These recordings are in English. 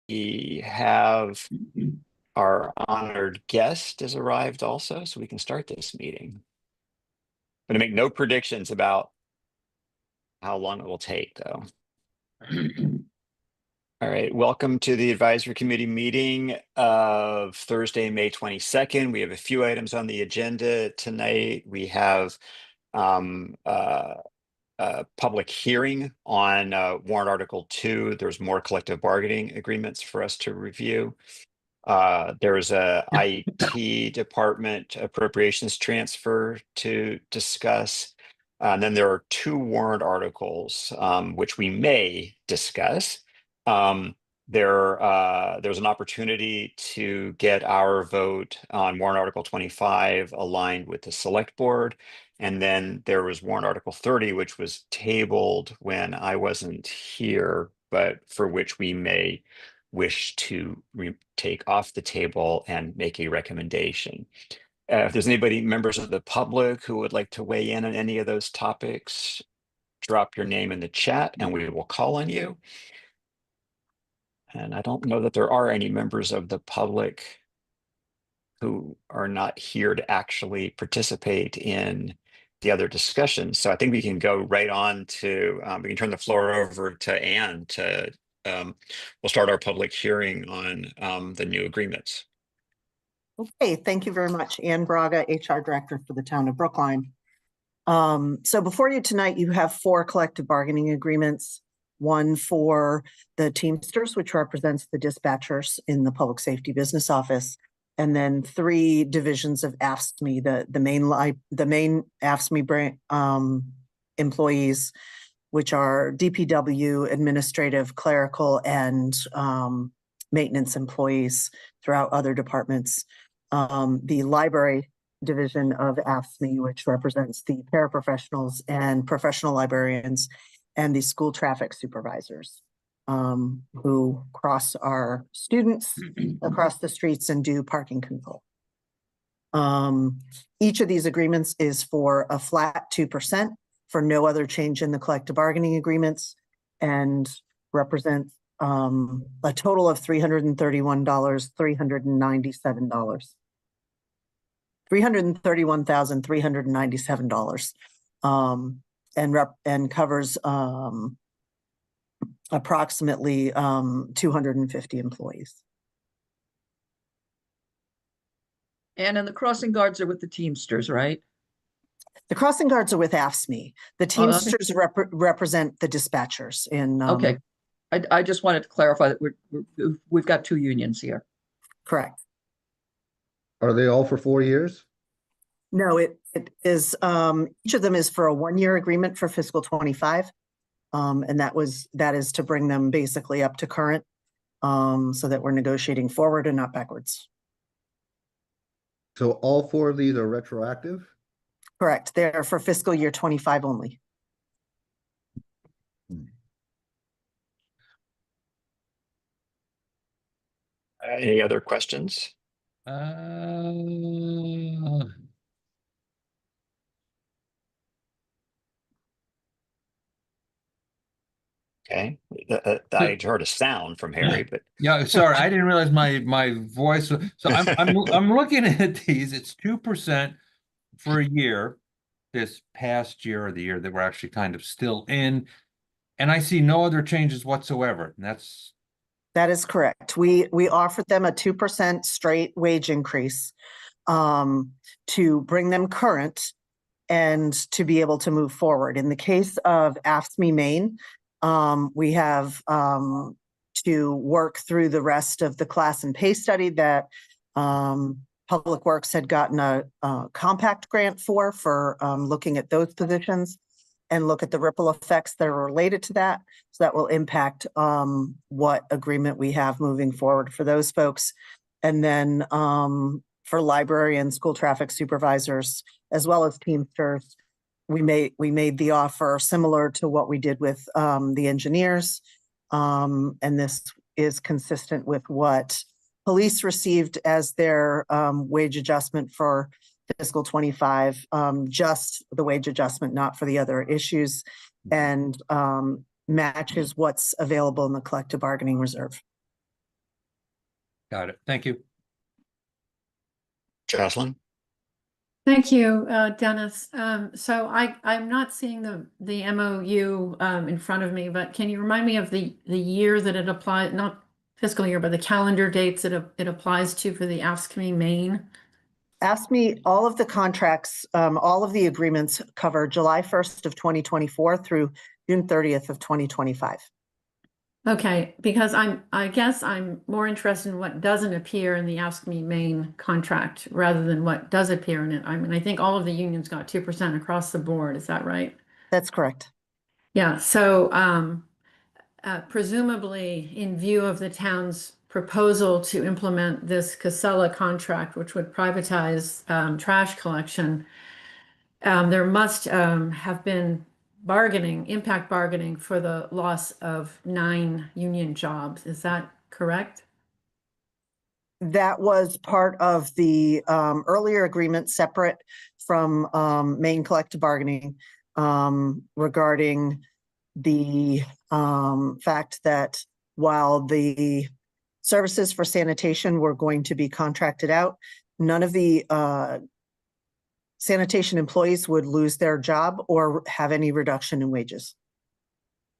we have our honored guest has arrived also, so we can start this meeting. I'm going to make no predictions about how long it will take, though. All right, welcome to the advisory committee meeting of Thursday, May 22nd. We have a few items on the agenda tonight. We have a public hearing on warrant article 2. There's more collective bargaining agreements for us to review. There's a IT department appropriations transfer to discuss. And then there are 2 warrant articles, which we may discuss. There's an opportunity to get our vote on warrant article 25 aligned with the select board. And then there was warrant article 30, which was tabled when I wasn't here, but for which we may wish to take off the table and make a recommendation. If there's anybody, members of the public, who would like to weigh in on any of those topics, drop your name in the chat and we will call on you. And I don't know that there are any members of the public who are not here to actually participate in the other discussions. So I think we can go right on to, we can turn the floor over to Anne to, we'll start our public hearing on the new agreements. Okay, thank you very much. Anne Braga, HR Director for the Town of Brookline. So before you tonight, you have 4 collective bargaining agreements. One for the Teamsters, which represents the dispatchers in the Public Safety Business Office, and then 3 divisions of AFSCME, the main AFSCME employees, which are DPW, administrative, clerical, and maintenance employees throughout other departments. The library division of AFSCME, which represents the paraprofessionals and professional librarians, and the school traffic supervisors who cross our students across the streets and do parking control. Each of these agreements is for a flat 2% for no other change in the collective bargaining agreements, and represents a total of $331,397. $331,397, and covers approximately 250 employees. And the crossing guards are with the Teamsters, right? The crossing guards are with AFSCME. The Teamsters represent the dispatchers in. Okay, I just wanted to clarify that we've got 2 unions here. Correct. Are they all for 4 years? No, it is, each of them is for a 1-year agreement for fiscal 25. And that is to bring them basically up to current, so that we're negotiating forward and not backwards. So all 4 of these are retroactive? Correct. They're for fiscal year 25 only. Any other questions? Okay, I heard a sound from Harry, but yeah, sorry, I didn't realize my voice. So I'm looking at these. It's 2% for a year, this past year or the year that we're actually kind of still in, and I see no other changes whatsoever. And that is correct. We offered them a 2% straight wage increase to bring them current and to be able to move forward. In the case of AFSCME Maine, we have to work through the rest of the class and pay study that Public Works had gotten a compact grant for looking at those positions and look at the ripple effects that are related to that. So that will impact what agreement we have moving forward for those folks. And then for library and school traffic supervisors, as well as Teamsters, we made the offer similar to what we did with the engineers. And this is consistent with what police received as their wage adjustment for fiscal 25, just the wage adjustment, not for the other issues, and matches what's available in the collective bargaining reserve. Got it. Thank you. Jocelyn? Thank you, Dennis. So I'm not seeing the MOU in front of me, but can you remind me of the year that it applies, not fiscal year, but the calendar dates that it applies to for the Ask Me Maine? Ask me, all of the contracts, all of the agreements cover July 1st of 2024 through June 30th of 2025. Okay, because I guess I'm more interested in what doesn't appear in the Ask Me Maine contract rather than what does appear in it. I mean, I think all of the unions got 2% across the board. Is that right? That's correct. Yeah, so presumably in view of the town's proposal to implement this Casella contract, which would privatize trash collection, there must have been impact bargaining for the loss of 9 union jobs. Is that correct? That was part of the earlier agreement, separate from Maine collective bargaining, regarding the fact that while the services for sanitation were going to be contracted out, none of the sanitation employees would lose their job or have any reduction in wages.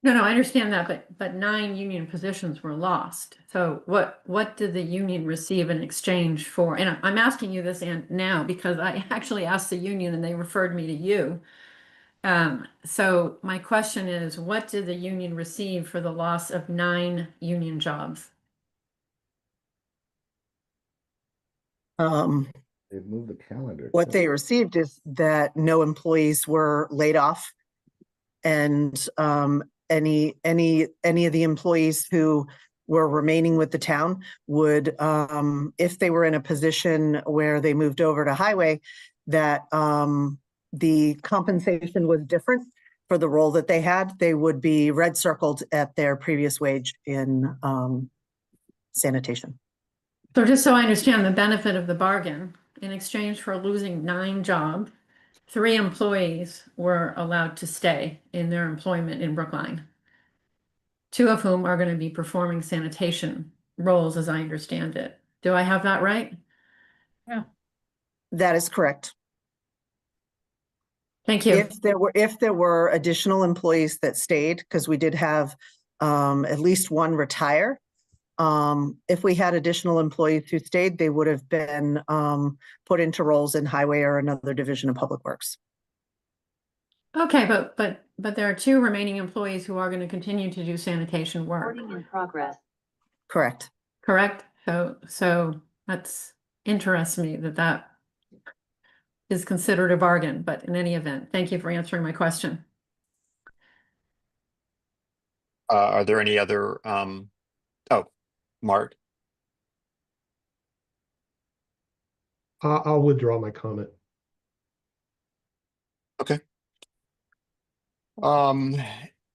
No, I understand that, but 9 union positions were lost. So what did the union receive in exchange for? And I'm asking you this now because I actually asked the union and they referred me to you. So my question is, what did the union receive for the loss of 9 union jobs? They've moved the calendar. What they received is that no employees were laid off, and any of the employees who were remaining with the town would, if they were in a position where they moved over to highway, that the compensation was different for the role that they had, they would be red circled at their previous wage in sanitation. So just so I understand the benefit of the bargain, in exchange for losing 9 jobs, 3 employees were allowed to stay in their employment in Brookline. 2 of whom are going to be performing sanitation roles, as I understand it. Do I have that right? That is correct. Thank you. If there were additional employees that stayed, because we did have at least one retire. If we had additional employees who stayed, they would have been put into roles in highway or another division of public works. Okay, but there are 2 remaining employees who are going to continue to do sanitation work. Recording in progress. Correct. Correct? So that's interests me that is considered a bargain, but in any event, thank you for answering my question. Are there any other, oh, Mark? I'll withdraw my comment. Okay.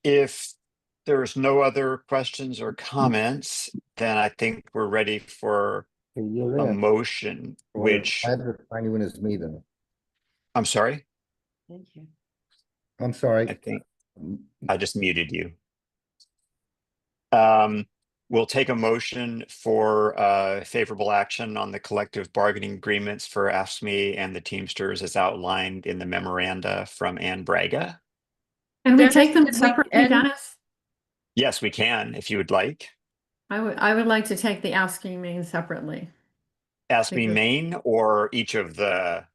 If there's no other questions or comments, then I think we're ready for Hey, you're a in. motion, which, I had to find you when it's me then. I'm sorry, Thank you. I'm I sorry. think I just muted you. We'll take a motion for favorable action on the collective bargaining agreements for AFSCME and the Teamsters as outlined in the memoranda from Ann Braga. Can we Dennis, take them did we separately, end- Dennis? Yes, we can, if you would like. I would like to take the asking main separately. AFSCME Because- main or each of the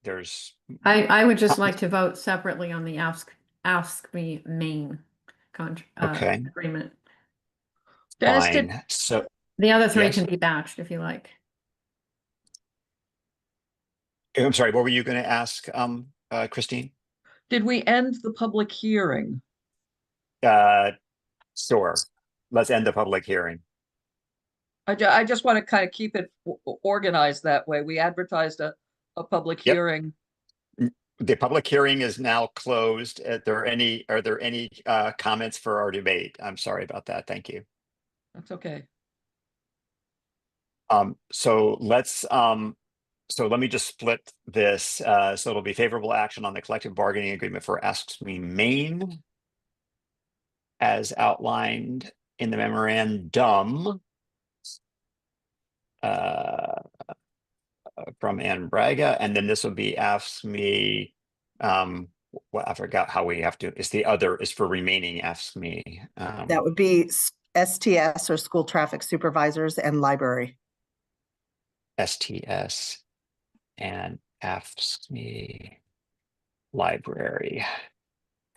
there's, I would just like to vote separately on the ask me main Okay. agreement. Dennis, did, fine. So, The other 3 Yes. can be batched if you like. I'm sorry, what were you going to ask, Christine? did we end the public hearing? Sure. Let's end the public hearing. I just want to kind of keep it organized that way. We advertised a public Yep. hearing. The public hearing is now closed. Are there any comments for our debate? I'm sorry about that. Thank you. That's okay. So let me just split this. So it'll be favorable action on the collective bargaining agreement for AFSCME Maine as outlined in the memorandum from Ann Braga, and then this will be AFSCME. Well, I forgot how we have to, it's the other is for remaining AFSCME. That would be STS or school traffic supervisors and library. STS and AFSCME library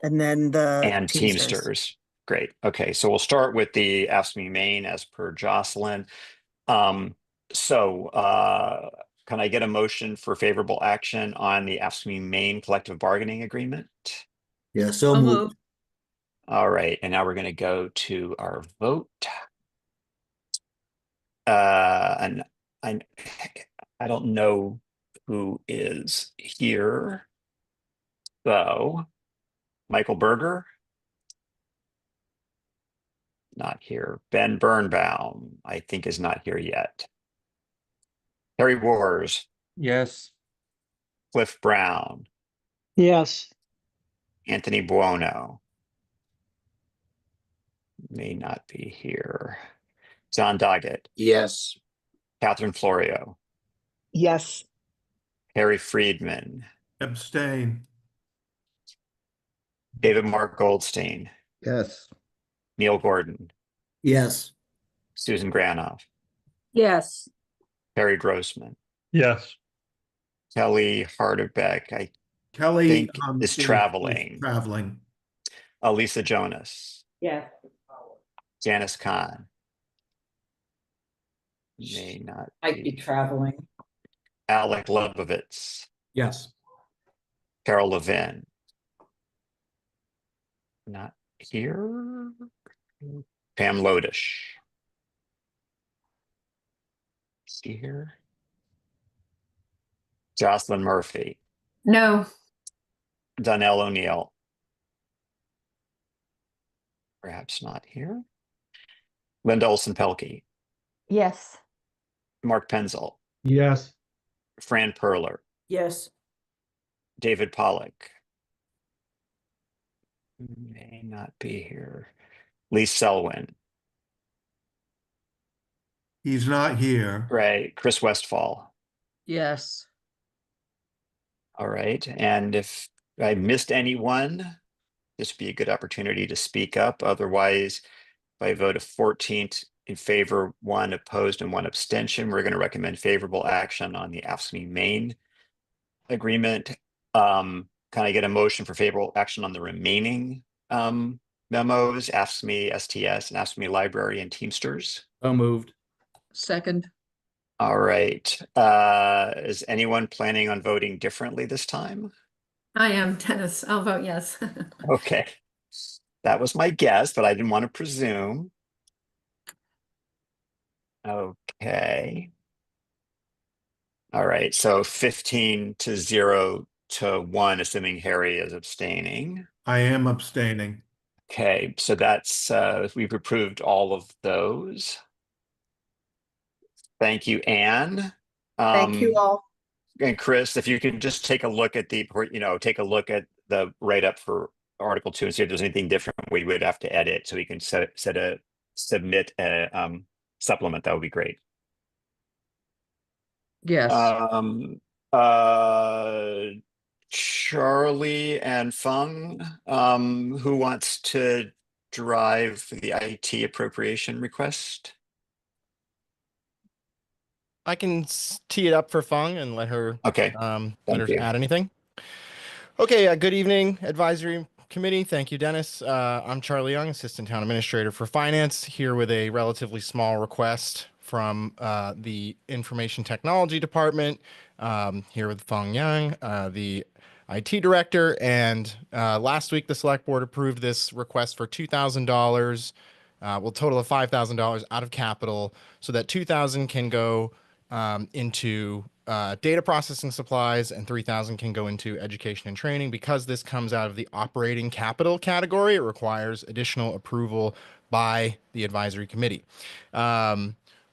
And then the and Teamsters. Great. Okay, so we'll start with the AFSCME main as per Jocelyn. Can I get a motion for favorable action on the AFSCME main collective bargaining agreement? Yeah, so I'll moved. move. All right, and now we're going to go to our vote. And I don't know who is here. So, Michael Berger? Not here. Ben Birnbaum, I think, is not here yet. Harry Wars, Yes. Cliff Brown, Yes. Anthony Buono. May not be here. John Doggett, Yes. Catherine Florio, Yes. Harry Friedman, Abstain. David Mark Goldstein, Yes. Neil Gordon, Yes. Susan Granoff, Yes. Harry Grossman, Yes. Kelly Harderbeck, I Kelly think is is traveling. traveling. Elisa Jonas, Yes. Janice Kahn. May not I'd be traveling. Alec Lebovitz, Yes. Carol Levin. Not here. Pam Lodish. See here. Jocelyn Murphy, No. Donnell O'Neill. Perhaps not here. Linda Olson Pelkey, Yes. Mark Penzel, Yes. Fran Perler, Yes. David Pollock. May not be here. Lee Selwyn, He's not here. right? Chris Westfall. Yes. All right. And if I missed anyone, this would be a good opportunity to speak up. Otherwise, by a vote of 14 in favor, 1 opposed, and 1 abstention, we're going to recommend favorable action on the AFSCME main agreement. Can I get a motion for favorable action on the remaining memos, AFSCME, STS, and AFSCME library and Teamsters? So moved. Second. All right. Is anyone planning on voting differently this time? I am, Dennis. I'll vote yes. Okay. That was my guess, but I didn't want to presume. Okay. All right, so 15-0-1, assuming Harry is abstaining. I am abstaining. Okay, so that's we've approved all of those. Thank you, Anne. Thank you all. And Chris, if you can just take a look at the, take a look at the write-up for Article 2 and see if there's anything different we would have to edit, so we can submit a supplement. That would be great. Yes. Charlie and Feng, who wants to drive the IT appropriation request? I can tee it up for Fung and let her Okay. let her you. add anything. Okay, good evening, advisory committee. Thank you, Dennis. I'm Charlie Young, Assistant Town Administrator for Finance, here with a relatively small request from the Information Technology Department, here with Feng Yang, the IT Director. And last week, the Select Board approved this request for $2,000, well, total of $5,000 out of capital, so that $2,000 can go into data processing supplies and $3,000 can go into education and training. Because this comes out of the operating capital category, it requires additional approval by the advisory committee.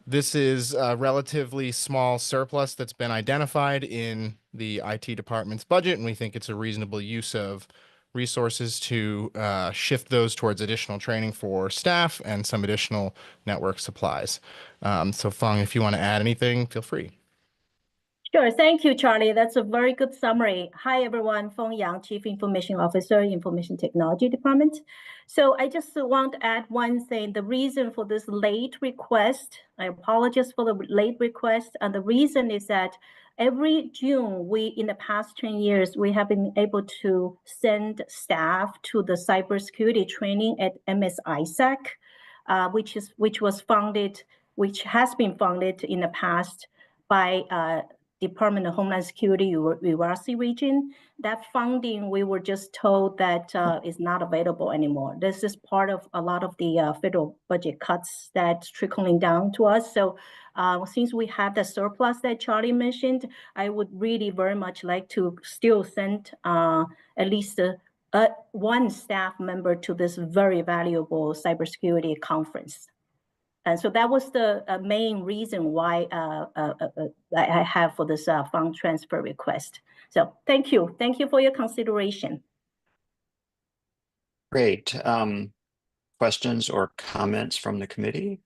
This is a relatively small surplus that's been identified in the IT department's budget, and we think it's a reasonable use of resources to shift those towards additional training for staff and some additional network supplies. So Fung, if you want to add anything, feel free. Sure. Thank you, Charlie. That's a very good summary. Hi, everyone. Feng Yang, Chief Information Officer, Information Technology Department. So I just want to add one thing. The reason for this late request, I apologize for the late request. And the reason is that every June, in the past 10 years, we have been able to send staff to the cybersecurity training at MS-ISAC, which has been funded in the past by Department of Homeland Security, URC region. That funding, we were just told that is not available anymore. This is part of a lot of the federal budget cuts that's trickling down to us. So since we have the surplus that Charlie mentioned, I would really very much like to still send at least one staff member to this very valuable cybersecurity conference. And so that was the main reason why I have for this fund transfer request. So thank you. Thank you for your consideration. Great. Questions or comments from the committee?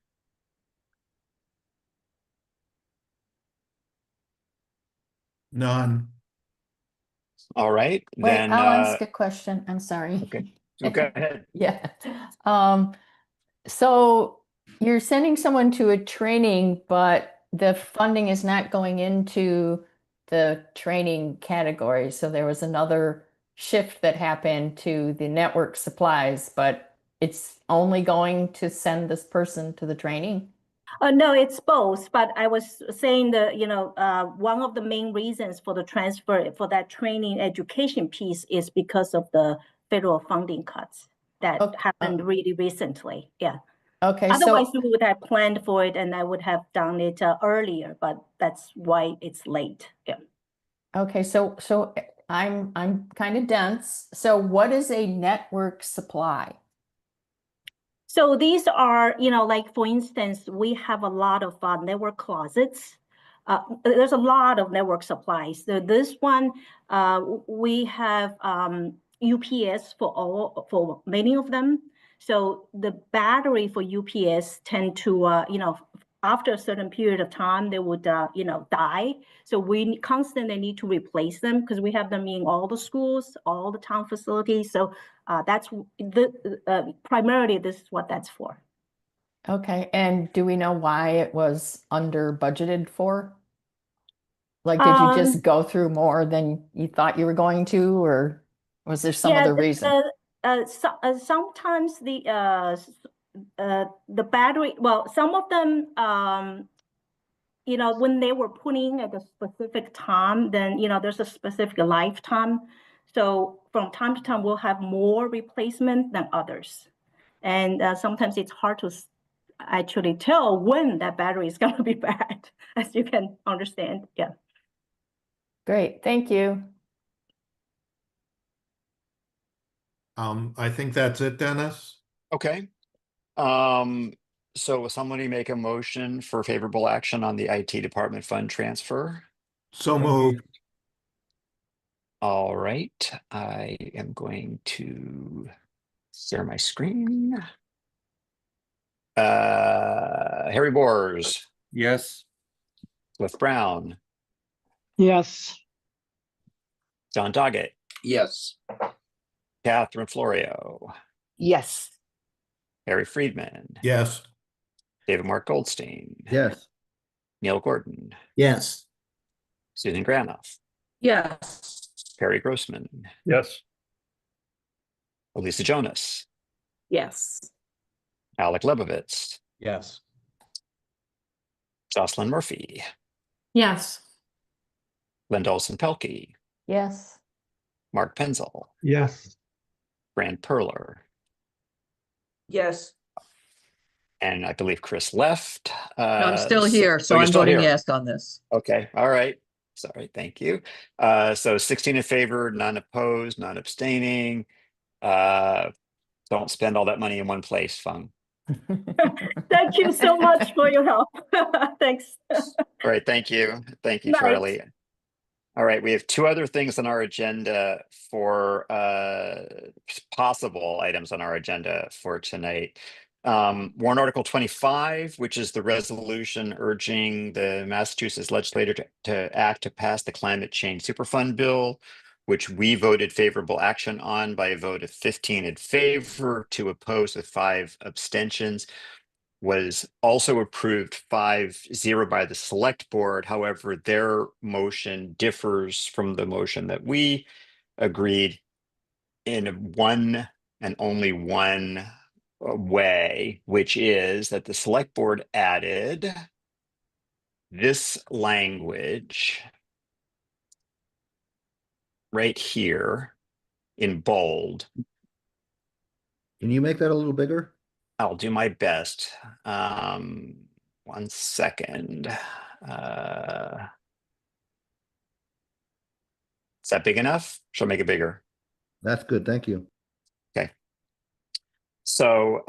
None. All right, Wait, then. I'll ask a question. I'm sorry. Okay, so go ahead. Yeah. So you're sending someone to a training, but the funding is not going into the training category. So there was another shift that happened to the network supplies, but it's only going to send this person to the training? No, it's both. But I was saying that, one of the main reasons for the transfer for that training education piece is because of the federal funding cuts that happened really recently. Yeah. Okay. Otherwise, we would have planned for it and I would have done it earlier, but that's why it's late. Yeah. Okay. So I'm kind of dense. So what is a network supply? So these are, like for instance, we have a lot of network closets. There's a lot of network supplies. So this one, we have UPS for many of them. So the battery for UPS tend to, after a certain period of time, they would, die. So we constantly need to replace them because we have them in all the schools, all the town facilities. So that's primarily this is what that's for. Okay. And do we know why it was under budgeted for? Like, did you just go through more than you thought you were going to, or was there some other reason? Sometimes the battery, well, some of them, when they were putting at a specific time, then, there's a specific lifetime. So from time to time, we'll have more replacement than others. And sometimes it's hard to actually tell when that battery is going to be bad, as you can understand. Yeah. Great. Thank you. I think that's it, Dennis. Okay. So will somebody make a motion for favorable action on the IT department fund transfer? So moved. All right, I am going to share my screen. Harry Bors, Yes. Cliff Brown, Yes. John Doggett, Yes. Catherine Florio, Yes. Harry Friedman, Yes. David Mark Goldstein, Yes. Neil Gordon, Yes. Susan Granoff, Yes. Perry Grossman, Yes. Elisa Jonas, Yes. Alec Lebovitz, Yes. Jocelyn Murphy, Yes. Linda Olson-Pelkey, Yes. Mark Penzel, Yes. Brand Perler, Yes. and I believe Chris left. No, I'm still here, so you're I'm still voting here. yes on this. Okay, all right. Sorry, thank you. So 16 in favor, none opposed, none abstaining. Don't spend all that money in one place, Fung. Thank you so much for your help. Thanks. All right, thank you. Thank you, Night. Charlie. All right, we have two other things on our agenda for possible items on our agenda for tonight. Warrant Article 25, which is the resolution urging the Massachusetts legislature to act to pass the Climate Change Superfund bill, which we voted favorable action on by a vote of 15 in favor, 2 opposed with 5 abstentions. Was also approved 5-0 by the select board. However, their motion differs from the motion that we agreed in one and only one way, which is that the select board added this language right here in bold. Can you make that a little bigger? I'll do my best. 1 second. Is that big enough? Shall I make it bigger? That's good, thank you. Okay. So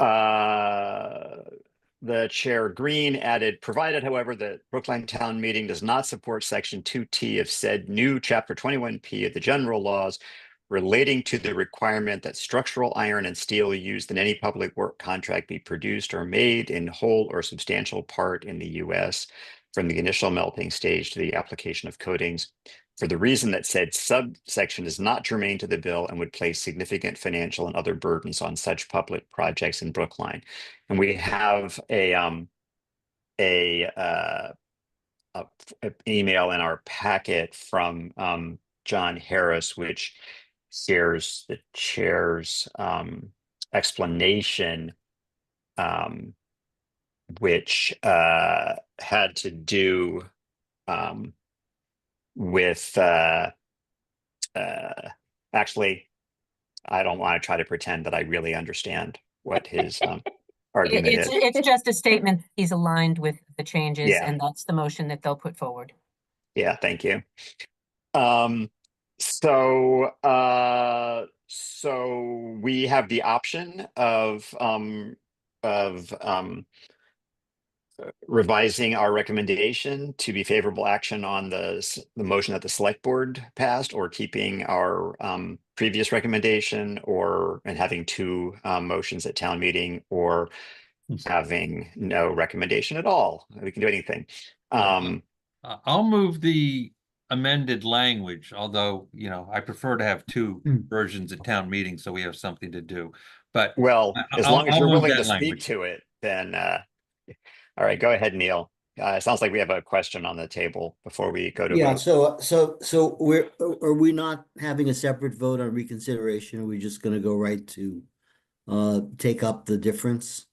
the chair Green added, provided, however, that Brookline Town Meeting does not support section 2T of said new chapter 21P of the general laws relating to the requirement that structural iron and steel used in any public work contract be produced or made in whole or substantial part in the US from the initial melting stage to the application of coatings, for the reason that said subsection is not germane to the bill and would place significant financial and other burdens on such public projects in Brookline. And we have an email in our packet from John Harris, which shares the chair's explanation, which had to do with actually, I don't want to try to pretend that I really understand what his argument is. It's just a statement. He's aligned with the changes, Yeah. and that's the motion that they'll put forward. Yeah, thank you. So we have the option of revising our recommendation to be favorable action on the motion that the select board passed, or keeping our previous recommendation, and having 2 motions at town meeting, or having no recommendation at all. We can do anything. I'll move the amended language, although, you know, I prefer to have 2 versions at town meeting so we have something to do. But well, as long as I'll you're move willing that to language. speak to it, then all right, go ahead, Neil. It sounds like we have a question on the table before we go to Yeah, vote. so are we not having a separate vote on reconsideration? Are we just gonna go right to take up the difference?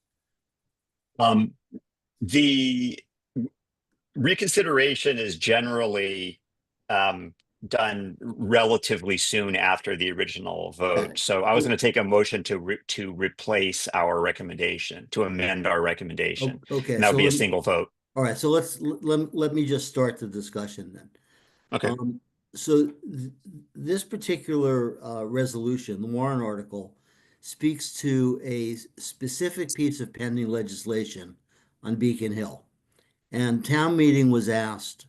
The reconsideration is generally done relatively soon after the original vote. So I was going to take a motion to replace our recommendation, to amend our recommendation. Okay, And that would so be a let me- single vote. All right, so let me just start the discussion then. Okay. So this particular resolution, the Warren article, speaks to a specific piece of pending legislation on Beacon Hill. And town meeting was asked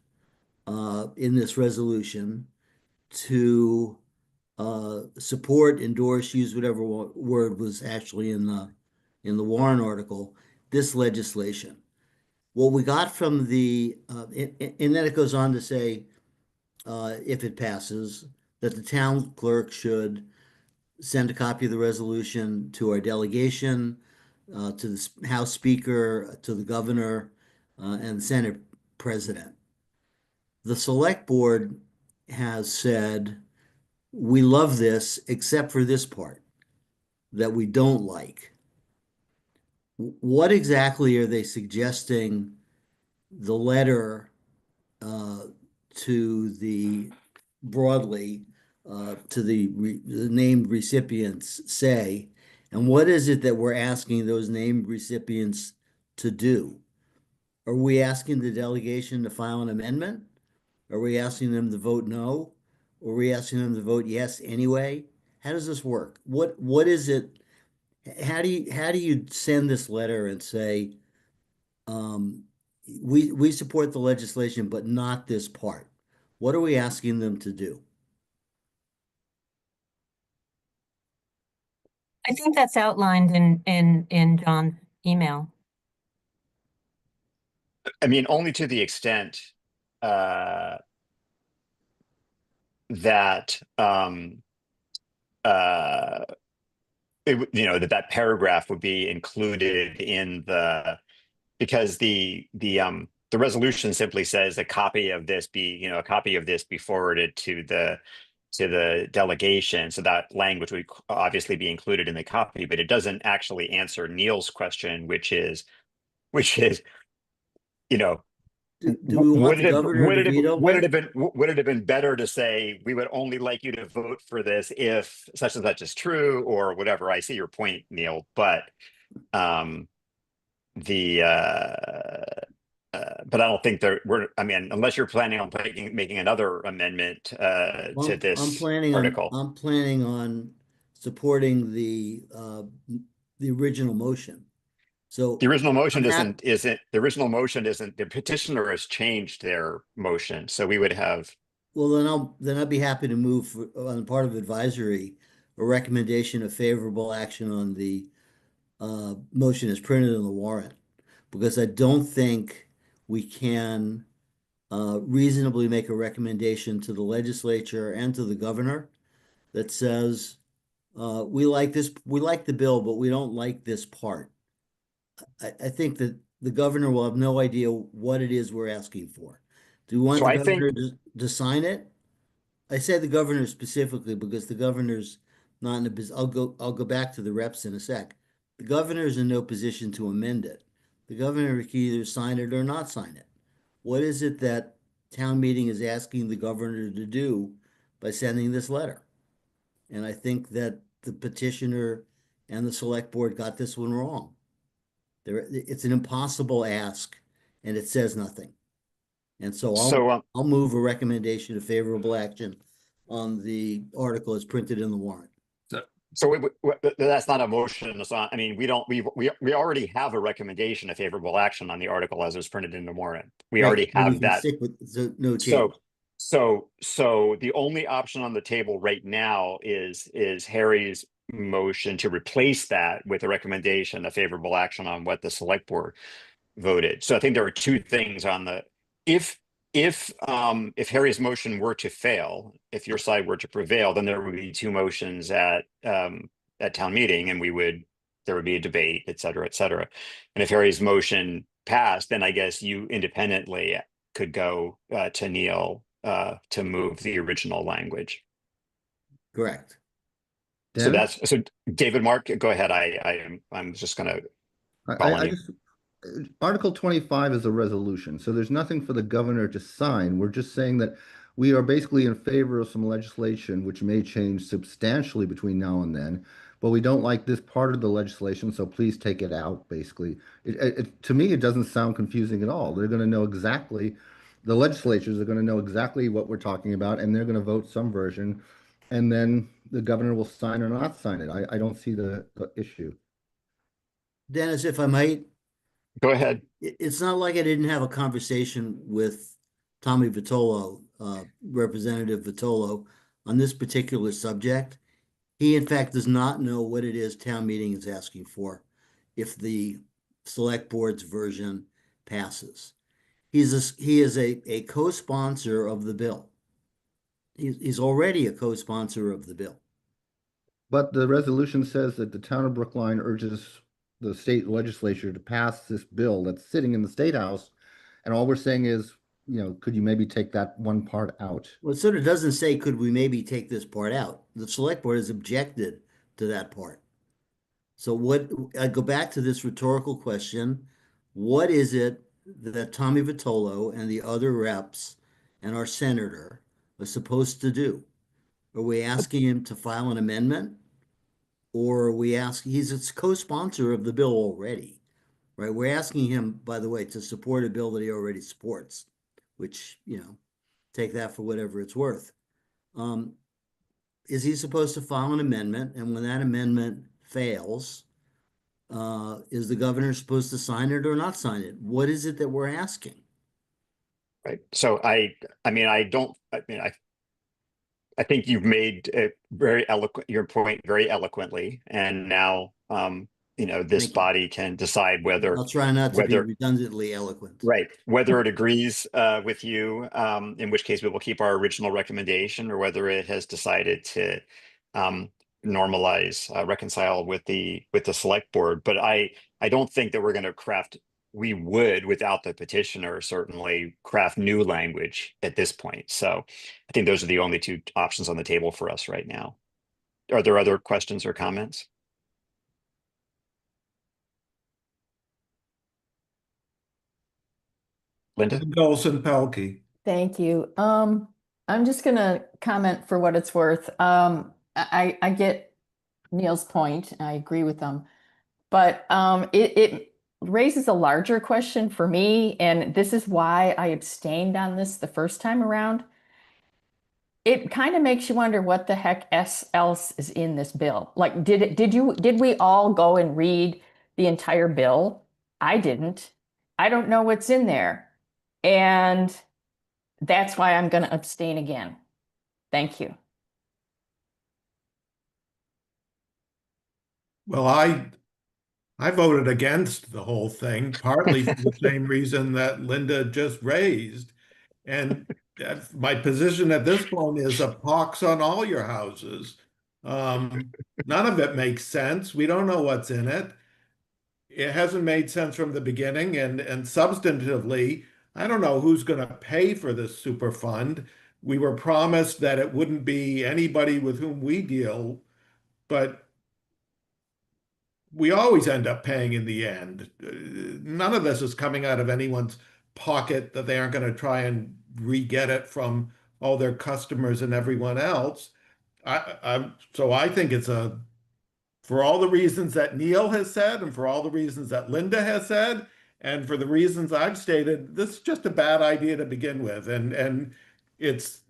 in this resolution to support, endorse, use whatever word was actually in the Warren article, this legislation. What we got from and then it goes on to say, if it passes, that the town clerk should send a copy of the resolution to our delegation, to the House Speaker, to the governor, and the Senate President. The select board has said, we love this except for this part that we don't like. What exactly are they suggesting the letter to the broadly to the named recipients say, and what is it that we're asking those named recipients to do? Are we asking the delegation to file an amendment? Are we asking them to vote no? Or are we asking them to vote yes anyway? How does this work? What is it? How do you send this letter and say, we support the legislation, but not this part? What are we asking them to do? I think that's outlined in John's email. I mean, only to the extent that that paragraph would be included in because the resolution simply says a copy of this be forwarded to the delegation. So that language would obviously be included in the copy, but it doesn't actually answer Neil's question, which is, Do we want the governor to veto? would it have been better to say, we would only like you to vote for this if such and such is true, or whatever? I see your point, Neil, but but I don't think unless you're planning on making another amendment to this article. I'm planning on supporting the original motion. So the original motion isn't the petitioner has changed their motion, so we would have. Well, then I'd be happy to move on the part of advisory a recommendation of favorable action on the motion as printed in the warrant, because I don't think we can reasonably make a recommendation to the legislature and to the governor that says we like the bill, but we don't like this part. I think that the governor will have no idea what it is we're asking for. Do we want the governor to sign it? I said the governor specifically because the governor's not in a position. I'll go back to the reps in a sec. The governor is in no position to amend it. The governor can either sign it or not sign it. What is it that town meeting is asking the governor to do by sending this letter? And I think that the petitioner and the select board got this one wrong. It's an impossible ask, and it says nothing. And so I'll move a recommendation of favorable action on the article as printed in the warrant. So that's not a motion. We already have a recommendation of favorable action on the article as it was printed in the warrant. We already have that. Stick with no change. So the only option on the table right now is Harry's motion to replace that with a recommendation of favorable action on what the select board voted. So I think there are two things on the if Harry's motion were to fail, if your side were to prevail, then there would be two motions at town meeting, and there would be a debate, et cetera, et cetera. And if Harry's motion passed, then I guess you independently could go to Neil to move the original language. Correct. So David, Mark, go ahead. I'm just going to follow you. Article 25 is a resolution, so there's nothing for the governor to sign. We're just saying that we are basically in favor of some legislation which may change substantially between now and then, but we don't like this part of the legislation, so please take it out, basically. To me, it doesn't sound confusing at all. They're going to know exactly, the legislatures are going to know exactly what we're talking about, and they're going to vote some version, and then the governor will sign or not sign it. I don't see the issue. Dennis, if I might. Go ahead. It's not like I didn't have a conversation with Tommy Vitolo, Representative Vitolo, on this particular subject. He, in fact, does not know what it is town meeting is asking for if the select board's version passes. He is a co-sponsor of the bill. He's already a co-sponsor of the bill. But the resolution says that the town of Brookline urges the state legislature to pass this bill that's sitting in the State House. And all we're saying is, could you maybe take that one part out? Well, it sort of doesn't say, could we maybe take this part out? The select board has objected to that part. So I go back to this rhetorical question. What is it that Tommy Vitolo and the other reps and our senator are supposed to do? Are we asking him to file an amendment? Or are we asking, he's a co-sponsor of the bill already, right? We're asking him, by the way, to support a bill that he already supports, which, take that for whatever it's worth. Is he supposed to file an amendment? And when that amendment fails, is the governor supposed to sign it or not sign it? What is it that we're asking? Right. So I think you've made it very eloquent, your point very eloquently, and now, this Thank you. body can decide whether, I'll try not to be whether, redundantly eloquent. right, whether it agrees with you, in which case we will keep our original recommendation, or whether it has decided to normalize, reconcile with the select board. But I don't think that we're going to we would, without the petitioner, certainly craft new language at this point. So I think those are the only two options on the table for us right now. Are there other questions or comments? Linda? Golson Pelkey. Thank you. I'm just gonna comment for what it's worth. I get Neil's point, and I agree with him, but it raises a larger question for me, and this is why I abstained on this the first time around. It kind of makes you wonder what the heck else is in this bill. Like, did we all go and read the entire bill? I didn't. I don't know what's in there. And that's why I'm going to abstain again. Thank you. Well, I voted against the whole thing, partly for the same reason that Linda just raised. And my position at this point is a pox on all your houses. None of it makes sense. We don't know what's in it. It hasn't made sense from the beginning, and substantively, I don't know who's going to pay for this super fund. We were promised that it wouldn't be anybody with whom we deal, but we always end up paying in the end. None of this is coming out of anyone's pocket that they aren't going to try and re-get it from all their customers and everyone else. So I think it's for all the reasons that Neil has said, and for all the reasons that Linda has said, and for the reasons I've stated, this is just a bad idea to begin with. And it's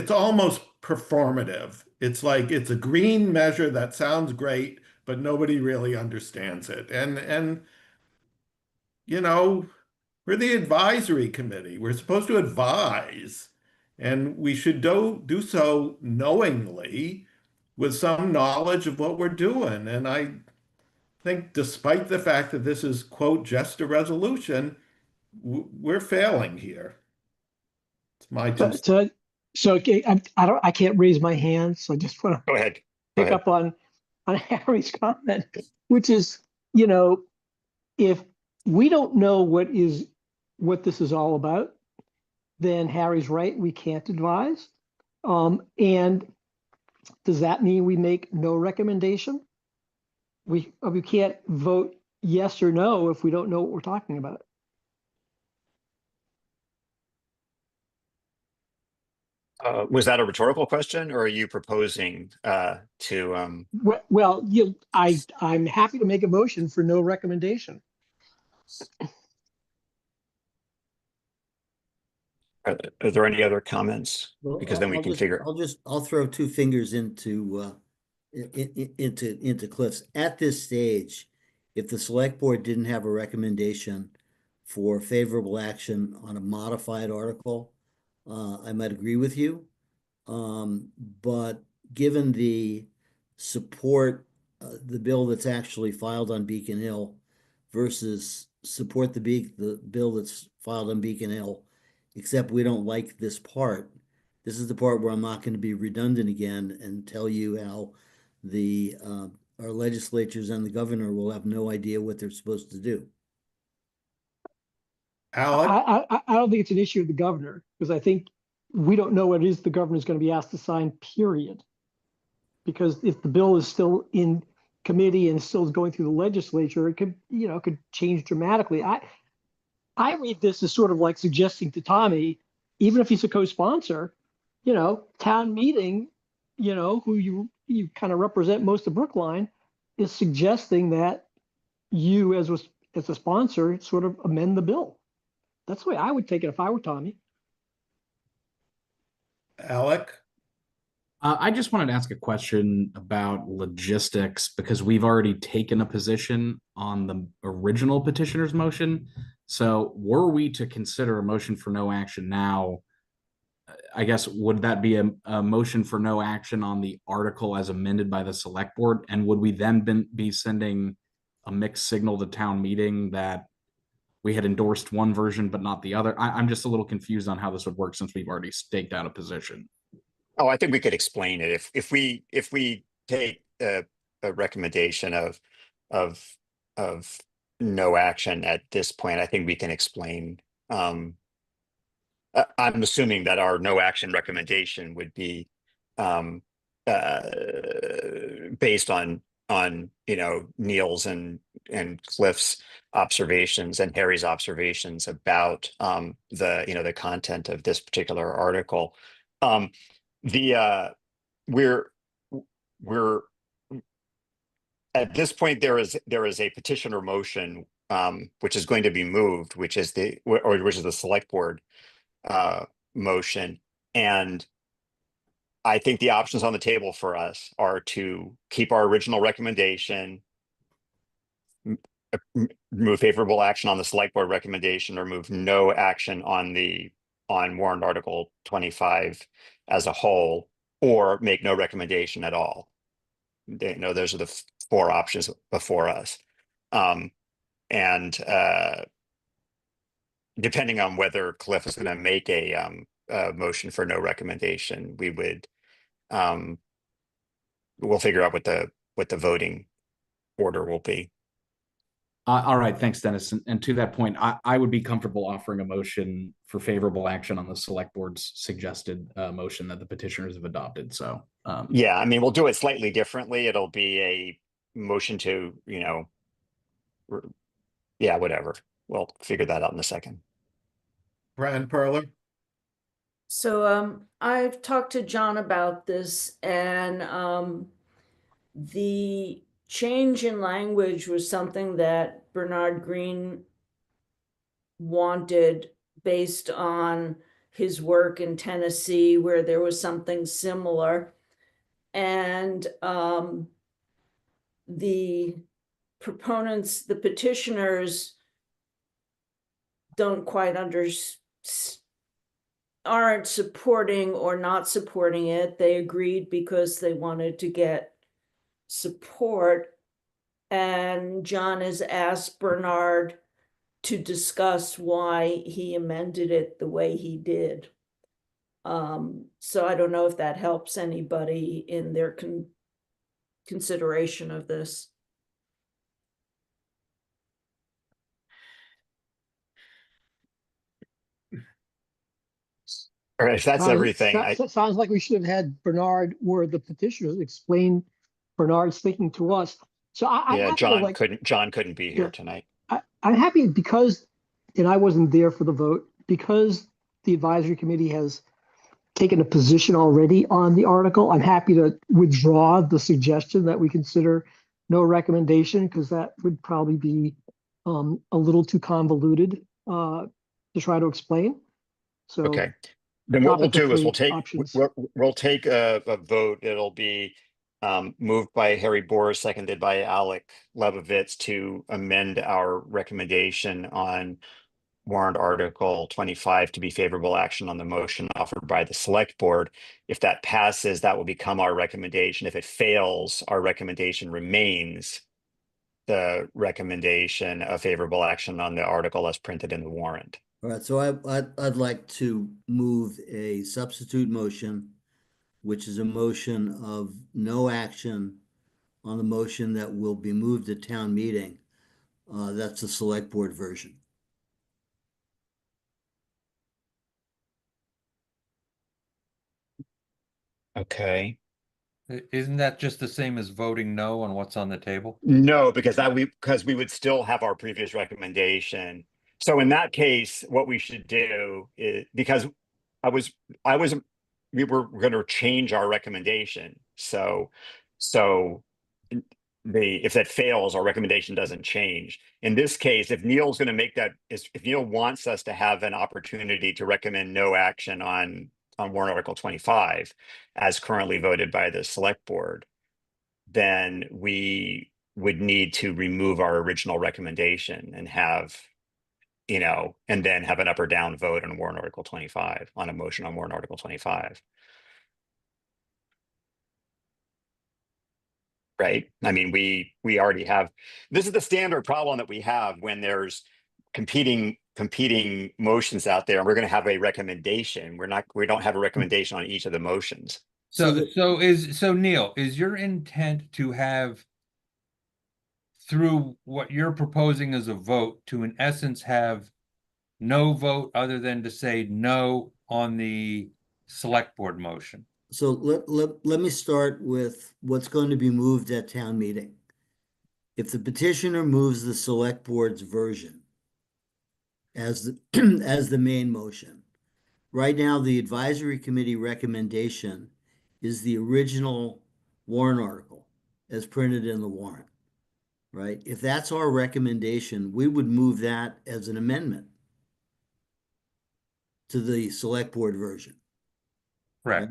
almost performative. It's like it's a green measure that sounds great, but nobody really understands it. And we're the advisory committee. We're supposed to advise, and we should do so knowingly, with some knowledge of what we're doing. And I think, despite the fact that this is, quote, just a resolution, we're failing here. It's my I can't raise my hand, so I just want to Go ahead. pick up on Harry's comment, which is, if we don't know what this is all about, then Harry's right, we can't advise. And does that mean we make no recommendation? We can't vote yes or no if we don't know what we're talking about. Was that a rhetorical question, or are you proposing to? Well, I'm happy to make a motion for no recommendation. Are there any other comments? Well, Because then we can figure. I'll throw two fingers into Cliff's. At this stage, if the select board didn't have a recommendation for favorable action on a modified article, I might agree with you. But given the support, the bill that's actually filed on Beacon Hill versus support the bill that's filed on Beacon Hill, except we don't like this part. This is the part where I'm not going to be redundant again and tell you how our legislatures and the governor will have no idea what they're supposed to do. Alec? I don't think it's an issue of the governor, because I think we don't know what it is the governor is going to be asked to sign, period. Because if the bill is still in committee and still going through the legislature, it could change dramatically. I read this as sort of like suggesting to Tommy, even if he's a co-sponsor, town meeting, who you kind of represent most of Brookline, is suggesting that you as a sponsor sort of amend the bill. That's the way I would take it if I were Tommy. Alec? I just wanted to ask a question about logistics, because we've already taken a position on the original petitioner's motion. So were we to consider a motion for no action now, I guess, would that be a motion for no action on the article as amended by the select board? And would we then be sending a mixed signal to town meeting that we had endorsed one version but not the other? I'm just a little confused on how this would work since we've already staked out a position. Oh, I think we could explain it if we take a recommendation of no action at this point. I think we can explain. I'm assuming that our no action recommendation would be based on Neil's and Cliff's observations and Harry's observations about the content of this particular article. We're at this point, there is a petition or motion which is going to be moved, which is the select board motion. And I think the options on the table for us are to keep our original recommendation, move favorable action on the select board recommendation, or move no action on warrant article 25 as a whole, or make no recommendation at all. Those are the four options before us. Depending on whether Cliff is going to make a motion for no recommendation, we'll figure out what the voting order will be. All right, thanks, Dennis. And to that point, I would be comfortable offering a motion for favorable action on the select board's suggested motion that the petitioners have adopted. So yeah, I mean, we'll do it slightly differently. It'll be a motion to, yeah, whatever. We'll figure that out in a second. Brian Perler. So I've talked to John about this, and the change in language was something that Bernard Green wanted based on his work in Tennessee, where there was something similar. And the proponents, the petitioners, don't quite aren't supporting or not supporting it. They agreed because they wanted to get support. And John has asked Bernard to discuss why he amended it the way he did. So I don't know if that helps anybody in their consideration of this. All right, if that's everything. Sounds like we should have had Bernard or the petitioners explain Bernard's thinking to us. So John couldn't be here tonight. I'm happy because, and I wasn't there for the vote, because the advisory committee has taken a position already on the article. I'm happy to withdraw the suggestion that we consider no recommendation, because that would probably be a little too convoluted to try to explain. So okay. Then what we'll do is we'll take a vote. It'll be moved by Harry Boris, seconded by Alec Lebovitz, to amend our recommendation on warrant article 25 to be favorable action on the motion offered by the select board. If that passes, that will become our recommendation. If it fails, our recommendation remains the recommendation of favorable action on the article as printed in the warrant. All right, so I'd like to move a substitute motion, which is a motion of no action on the motion that will be moved at town meeting. That's the select board version. Okay. Isn't that just the same as voting no on what's on the table? No, because we would still have our previous recommendation. So in that case, what we should do is, because we were going to change our recommendation. So if that fails, our recommendation doesn't change. In this case, if Neil's going to make that, if Neil wants us to have an opportunity to recommend no action on warrant article 25 as currently voted by the select board, then we would need to remove our original recommendation and have you know, and then have an up or down vote on warrant article 25, on a motion on warrant article 25. Right? I mean, we already have, this is the standard problem that we have when there's competing motions out there, and we're going to have a recommendation. We don't have a recommendation on each of the motions. So Neil, is your intent to have, through what you're proposing as a vote, to in essence have no vote other than to say no on the select board motion? So let me start with what's going to be moved at town meeting. If the petitioner moves the select board's version as the, as the main motion, right now, the advisory committee recommendation is the original warrant article as printed in the warrant, right? If that's our recommendation, we would move that as an amendment to the select board version. Right.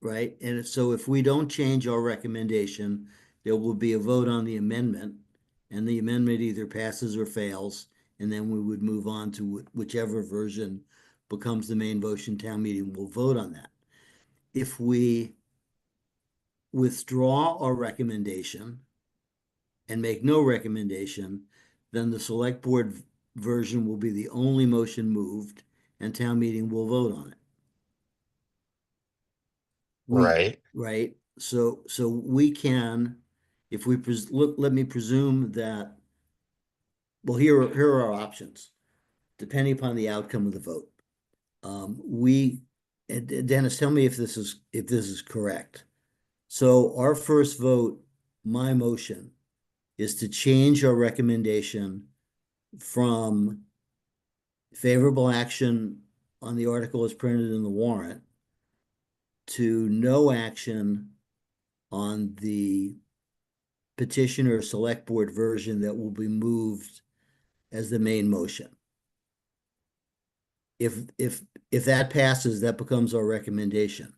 Right, and so if we don't change our recommendation, there will be a vote on the amendment, and the amendment either passes or fails, and then we would move on to whichever version becomes the main motion. Town meeting will vote on that. If we withdraw our recommendation and make no recommendation, then the select board version will be the only motion moved, and town meeting will vote on it. Right. Right. So we can, if we let me presume that, well, here are our options, depending upon the outcome of the vote. Dennis, tell me if this is correct. So our first vote, my motion, is to change our recommendation from favorable action on the article as printed in the warrant to no action on the petitioner select board version that will be moved as the main motion. If that passes, that becomes our recommendation.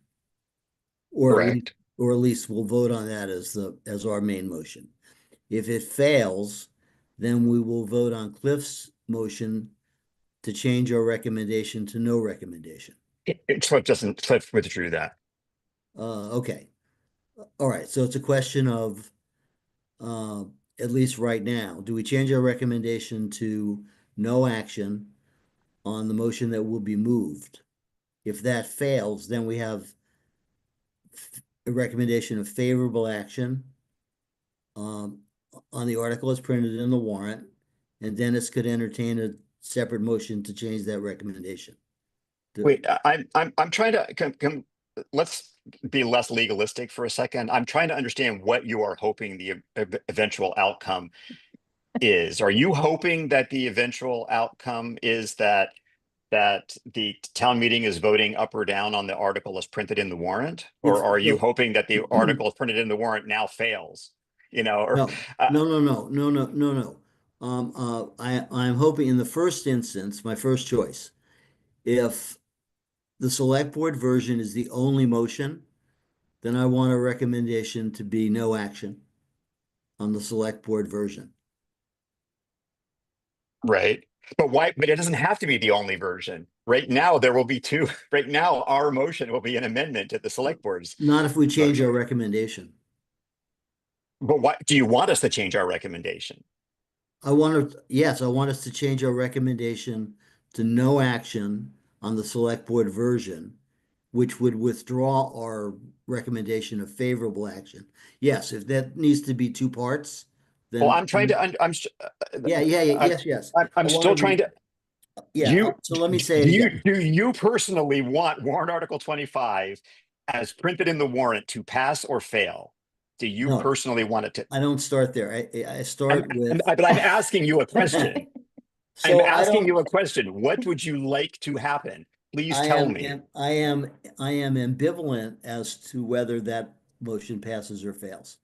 Or at least we'll vote on that as our main motion. If it fails, then we will vote on Cliff's motion to change our recommendation to no recommendation. Cliff withdrew that. Okay. All right. So it's a question of, at least right now, do we change our recommendation to no action on the motion that will be moved? If that fails, then we have a recommendation of favorable action on the article as printed in the warrant, and Dennis could entertain a separate motion to change that recommendation. Wait, I'm trying to let's be less legalistic for a second. I'm trying to understand what you are hoping the eventual outcome is. Are you hoping that the eventual outcome is that the town meeting is voting up or down on the article as printed in the warrant? Or are you hoping that the article as printed in the warrant now fails? You know, or no. I'm hoping in the first instance, my first choice, if the select board version is the only motion, then I want a recommendation to be no action on the select board version. Right. But why? But it doesn't have to be the only version. Right now, there will be two. Right now, our motion will be an amendment to the select board's. Not if we change our recommendation. But why do you want us to change our recommendation? Yes, I want us to change our recommendation to no action on the select board version, which would withdraw our recommendation of favorable action. Yes, if that needs to be two parts, then. Well, I'm trying to. Yes. I'm still trying to. Yeah. So let me say it again. Do you personally want warrant article 25 as printed in the warrant to pass or fail? Do you personally want it to? I don't start there. I start with. But I'm asking you a question. So I'm asking you a question. What would you like to happen? Please tell me. I am ambivalent as to whether that motion passes or fails.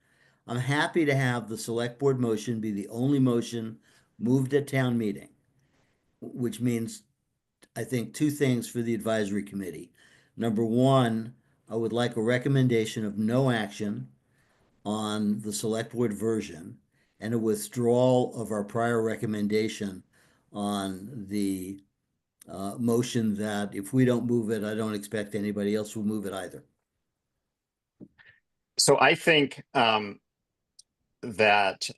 I'm happy to have the select board motion be the only motion moved at town meeting, which means, I think, two things for the advisory committee. Number one, I would like a recommendation of no action on the select board version and a withdrawal of our prior recommendation on the motion that if we don't move it, I don't expect anybody else will move it either. So I think that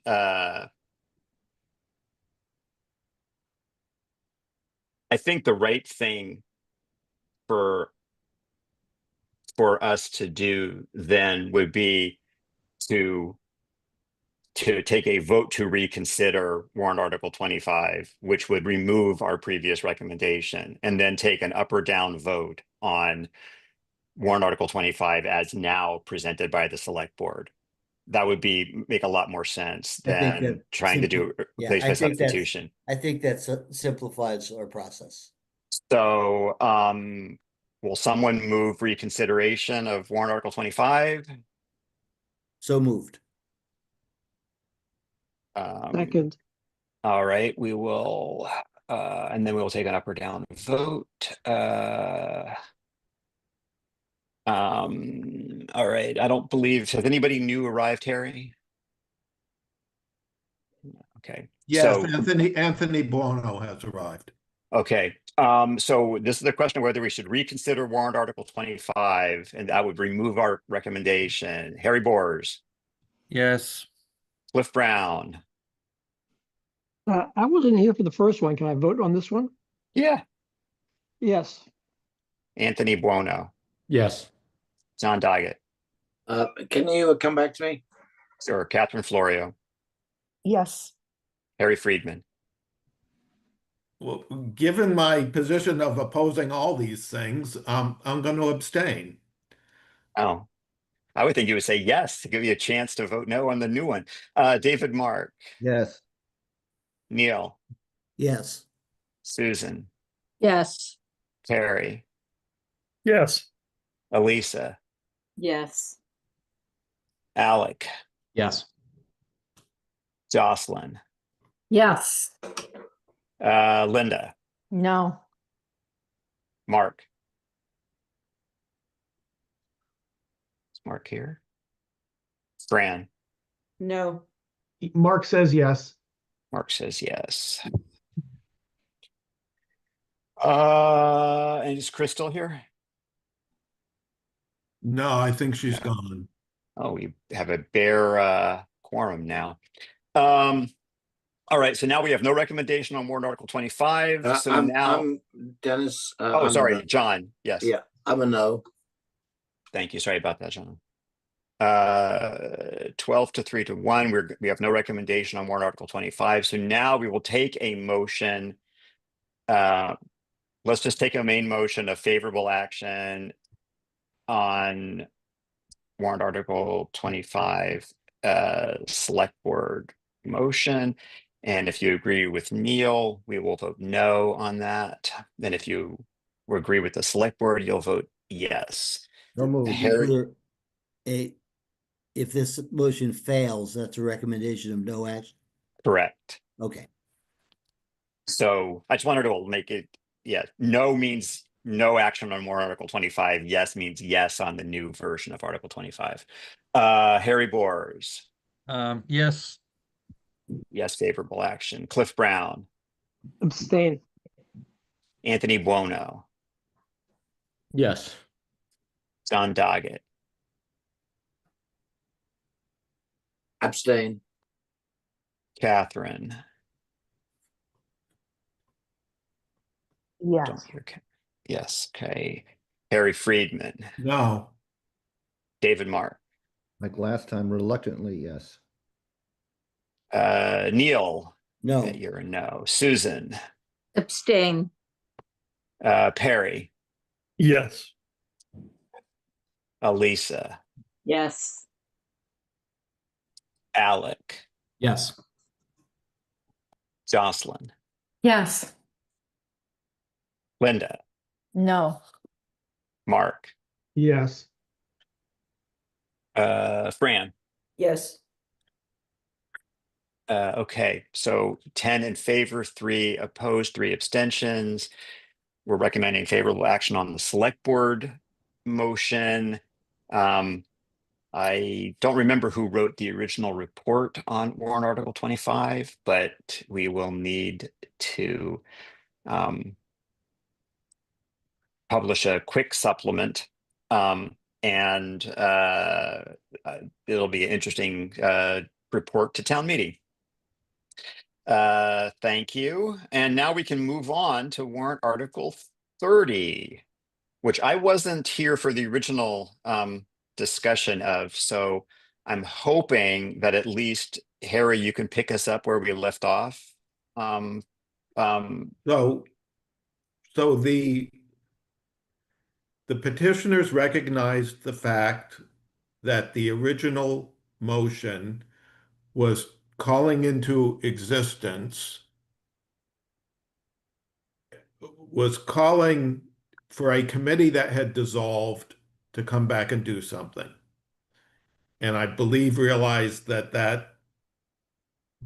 I think the right thing for us to do then would be to take a vote to reconsider warrant article 25, which would remove our previous recommendation, and then take an up or down vote on warrant article 25 as now presented by the select board. That would make a lot more sense I think than that trying to do Yeah, replace by I think that's- substitution. I think that simplifies our process. So will someone move reconsideration of warrant article 25? So moved. Second. All right, we will, and then we will take an up or down vote. All right, I don't believe, has anybody new arrived, Harry? Okay. Yes, so- Anthony Buono has arrived. Okay, so this is the question of whether we should reconsider warrant article 25, and that would remove our recommendation. Harry Bors, Yes. Cliff Brown. I wasn't here for the first one. Can I vote on this one? Yeah. Yes. Anthony Buono, Yes. John Doggett, Can you come back to me? or Catherine Florio, Yes. Harry Friedman. Well, given my position of opposing all these things, I'm going to abstain. Oh, I would think you would say yes to give you a chance to vote no on the new one. David Mark, Yes. Neil, Yes. Susan, Yes. Terry, Yes. Elisa, Yes. Alec, Yes. Jocelyn, Yes. Linda, No. Mark. Is Mark here? Fran, No. Mark says yes. Mark says yes. And is Crystal here? No, I think she's gone. Oh, we have a bare quorum now. All right, so now we have no recommendation on warrant article 25. So now, I'm Dennis. oh, I'm sorry, a- John. Yes. Yeah, I'm a no. Thank you. Sorry about that, John. 12 to 3 to 1. We have no recommendation on warrant article 25. So now we will take a motion. Let's just take a main motion of favorable action on warrant article 25, select board motion. And if you agree with Neil, we will vote no on that. Then if you agree with the select board, you'll vote yes. No move. Harry- If this motion fails, that's a recommendation of no action. Correct. Okay. So I just wanted to make it, yeah, no means no action on warrant article 25. Yes means yes on the new version of article 25. Harry Bors, Yes. yes, favorable action. Cliff Brown, Abstain. Anthony Buono, Yes. John Doggett, Abstain. Catherine. Yes. Don't hear. Yes. Okay. Harry Friedman, No. David Mark, Like last time, reluctantly, yes. Neil. No. You're a no. Susan, Abstain. Perry, Yes. Elisa, Yes. Alec, Yes. Jocelyn, Yes. Linda, No. Mark, Yes. Fran. Yes. Okay, so 10 in favor, 3 opposed, 3 abstentions. We're recommending favorable action on the select board motion. I'm I don't remember who wrote the original report on warrant article 25, but we will need to publish a quick supplement. And it'll be an interesting report to town meeting. Thank you. And now we can move on to warrant article 30, which I wasn't here for the original discussion of. So I'm hoping that at least, Harry, you can pick us up where we left off. So the petitioners recognized the fact that the original motion was calling into existence, was calling for a committee that had dissolved to come back and do something. And I believe realized that that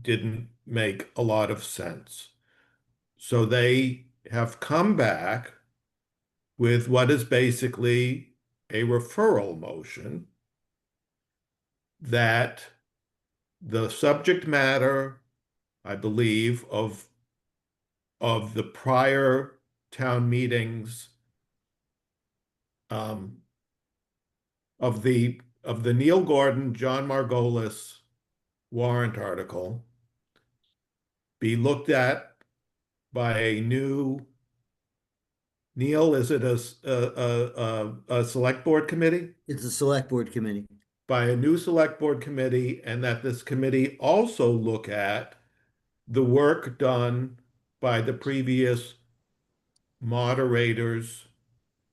didn't make a lot of sense. So they have come back with what is basically a referral motion that the subject matter, I believe, of the prior town meetings, of the Neil Gordon, John Margolis warrant article be looked at by a new, Neil, is it a select board committee? It's a select board committee. By a new select board committee, and that this committee also look at the work done by the previous moderators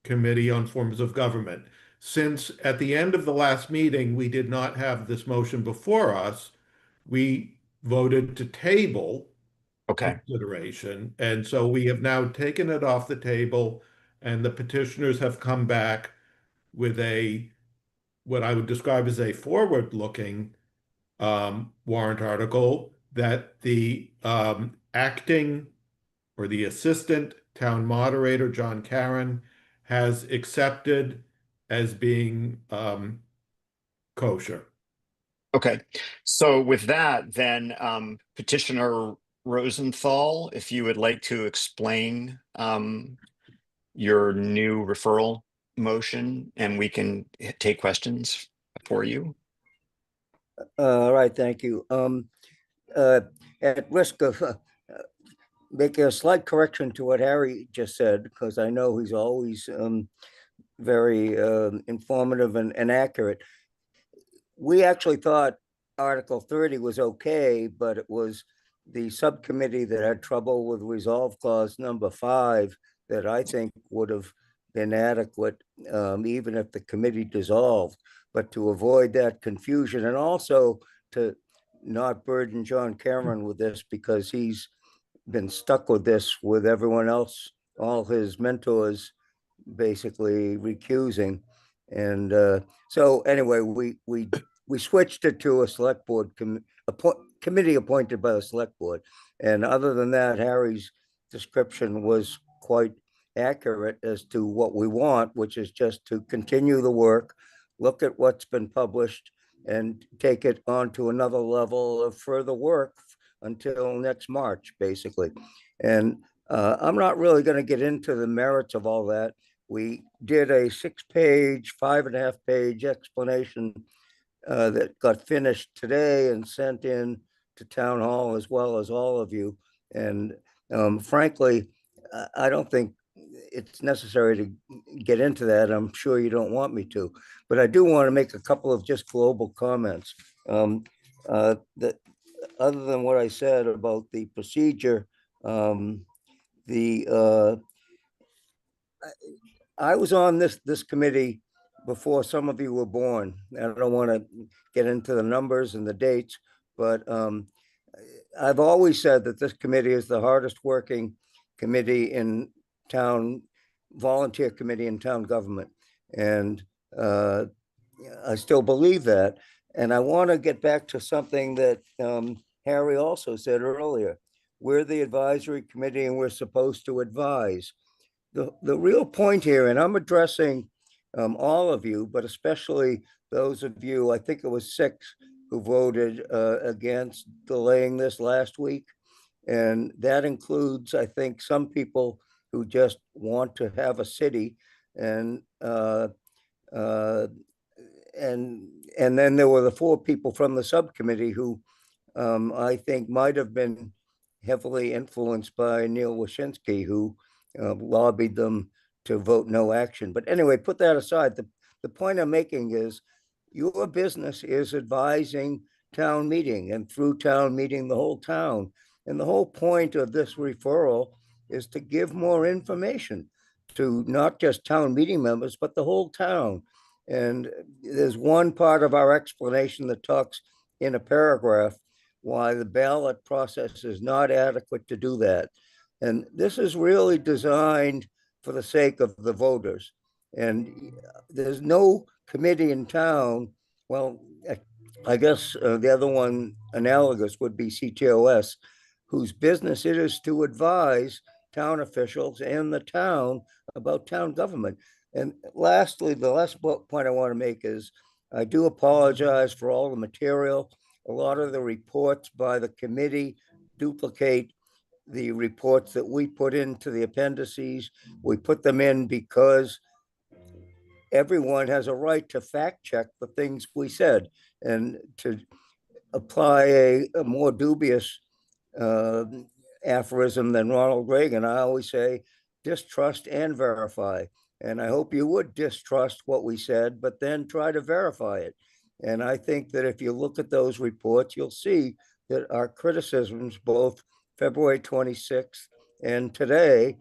committee on forms of government. Since at the end of the last meeting, we did not have this motion before us, we voted to table consideration. And so we have now taken it off the table, and the petitioners have come back with what I would describe as a forward-looking warrant article that the acting or the assistant town moderator, John Karen, has accepted as being kosher. Okay, so with that, then Petitioner Rosenthal, if you would like to explain your new referral motion, and we can take questions for you. All right, thank you. At risk of making a slight correction to what Harry just said, because I know he's always very informative and accurate. We actually thought Article 30 was okay, but it was the subcommittee that had trouble with resolve clause number 5 that I think would have been adequate, even if the committee dissolved. But to avoid that confusion, and also to not burden John Cameron with this, because he's been stuck with this with everyone else, all his mentors basically recusing. And so anyway, we switched it to a select board committee appointed by the select board. And other than that, Harry's description was quite accurate as to what we want, which is just to continue the work, look at what's been published, and take it on to another level of further work until next March, basically. And I'm not really going to get into the merits of all that. We did a 6-page, 5.5-page explanation that got finished today and sent in to town hall, as well as all of you. And frankly, I don't think it's necessary to get into that. I'm sure you don't want me to, but I do want to make a couple of just global comments. That other than what I said about the procedure, I was on this committee before some of you were born. I don't want to get into the numbers and the dates, but I've always said that this committee is the hardest working committee in town, volunteer committee in town government. And I still believe that. And I want to get back to something that Harry also said earlier. We're the advisory committee and we're supposed to advise. The real point here, and I'm addressing all of you, but especially those of you, I think it was 6 who voted against delaying this last week. And that includes, I think, some people who just want to have a city, and and then there were the 4 people from the subcommittee who I think might have been heavily influenced by Neil Wyshynski, who lobbied them to vote no action. But anyway, put that aside. The point I'm making is your business is advising town meeting, and through town meeting, the whole town. And the whole point of this referral is to give more information to not just town meeting members, but the whole town. And there's one part of our explanation that talks in a paragraph why the ballot process is not adequate to do that. And this is really designed for the sake of the voters. And there's no committee in town. Well, I guess the other one analogous would be CTOS, whose business it is to advise town officials and the town about town government. And lastly, the last point I want to make is I do apologize for all the material. A lot of the reports by the committee duplicate the reports that we put into the appendices. We put them in because everyone has a right to fact check the things we said, and to apply a more dubious aphorism than Ronald Reagan, I always say distrust and verify. And I hope you would distrust what we said, but then try to verify it. And I think that if you look at those reports, you'll see that our criticisms, both February 26th and today,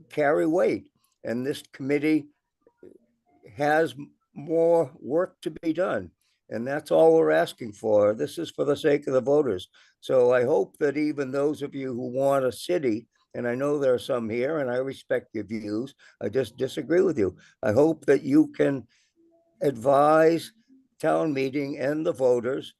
carry weight. And this committee has more work to be done. And that's all we're asking for. This is for the sake of the voters. So I hope that even those of you who want a city, and I know there are some here, and I respect your views, I just disagree with you. I hope that you can advise town meeting and the voters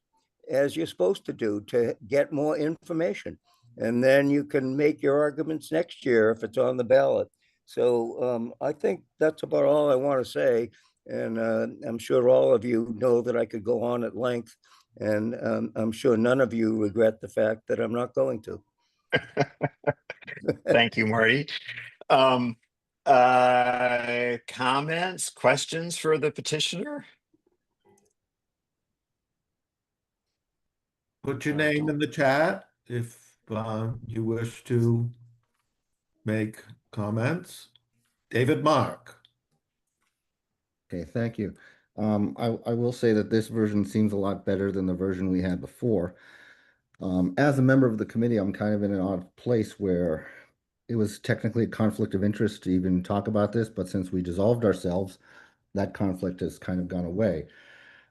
as you're supposed to do to get more information. And then you can make your arguments next year if it's on the ballot. So I think that's about all I want to say. And I'm sure all of you know that I could go on at length. And I'm sure none of you regret the fact that I'm not going to. Thank you, Marty. Comments, questions for the petitioner? Put your name in the chat if you wish to make comments. David Mark. Okay, thank you. I will say that this version seems a lot better than the version we had before. As a member of the committee, I'm kind of in an odd place where it was technically a conflict of interest to even talk about this, but since we dissolved ourselves, that conflict has kind of gone away.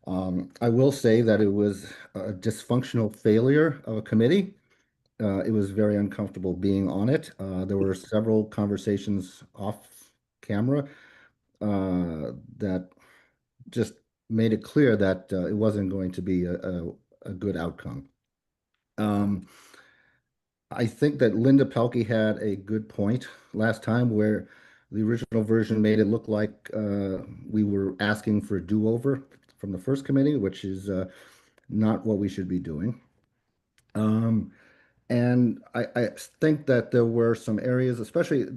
I will say that it was a dysfunctional failure of a committee. It was very uncomfortable being on it. There were several conversations off camera that just made it clear that it wasn't going to be a good outcome. I think that Linda Pelkey had a good point last time, where the original version made it look like we were asking for a do-over from the first committee, which is not what we should be doing. And I think that there were some areas, especially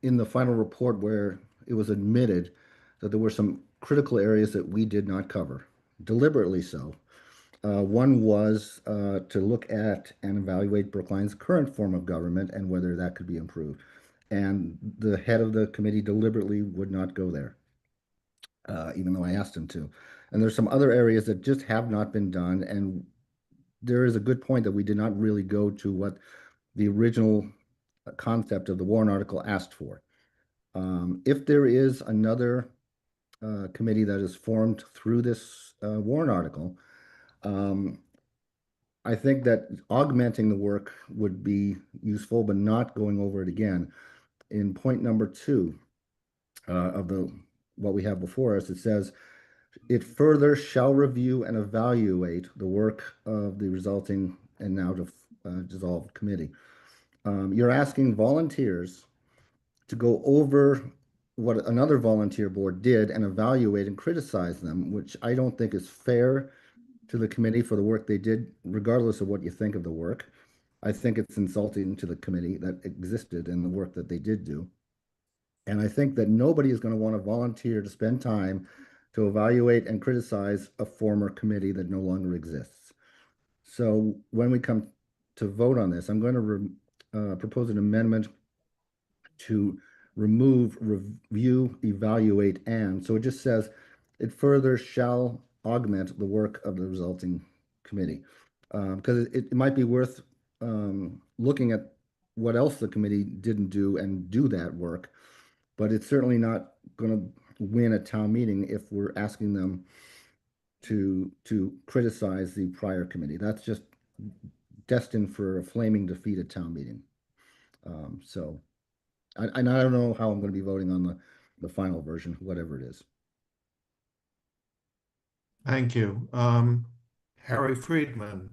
in the final report, where it was admitted that there were some critical areas that we did not cover, deliberately so. One was to look at and evaluate Brookline's current form of government and whether that could be improved. And the head of the committee deliberately would not go there, even though I asked him to. And there's some other areas that just have not been done. And there is a good point that we did not really go to what the original concept of the warrant article asked for. If there is another committee that is formed through this warrant article, I think that augmenting the work would be useful, but not going over it again. In point number 2 of what we have before us, it says, it further shall review and evaluate the work of the resulting and now dissolved committee. You're asking volunteers to go over what another volunteer board did and evaluate and criticize them, which I don't think is fair to the committee for the work they did, regardless of what you think of the work. I think it's insulting to the committee that existed and the work that they did do. And I think that nobody is going to want to volunteer to spend time to evaluate and criticize a former committee that no longer exists. So when we come to vote on this, I'm going to propose an amendment to remove review, evaluate, and. So it just says it further shall augment the work of the resulting committee. Because it might be worth looking at what else the committee didn't do and do that work, but it's certainly not going to win a town meeting if we're asking them to criticize the prior committee. That's just destined for a flaming defeat at town meeting. So I don't know how I'm going to be voting on the final version, whatever it is. Thank you. Harry Friedman.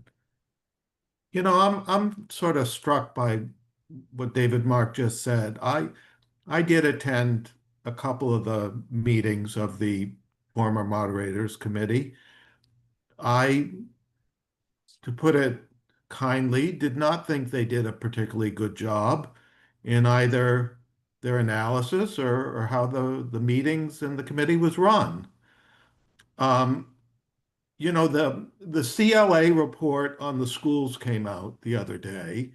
You know, I'm sort of struck by what David Mark just said. I did attend a couple of the meetings of the former moderators committee. I, to put it kindly, did not think they did a particularly good job in either their analysis or how the meetings and the committee was run. You know, the CLA report on the schools came out the other day,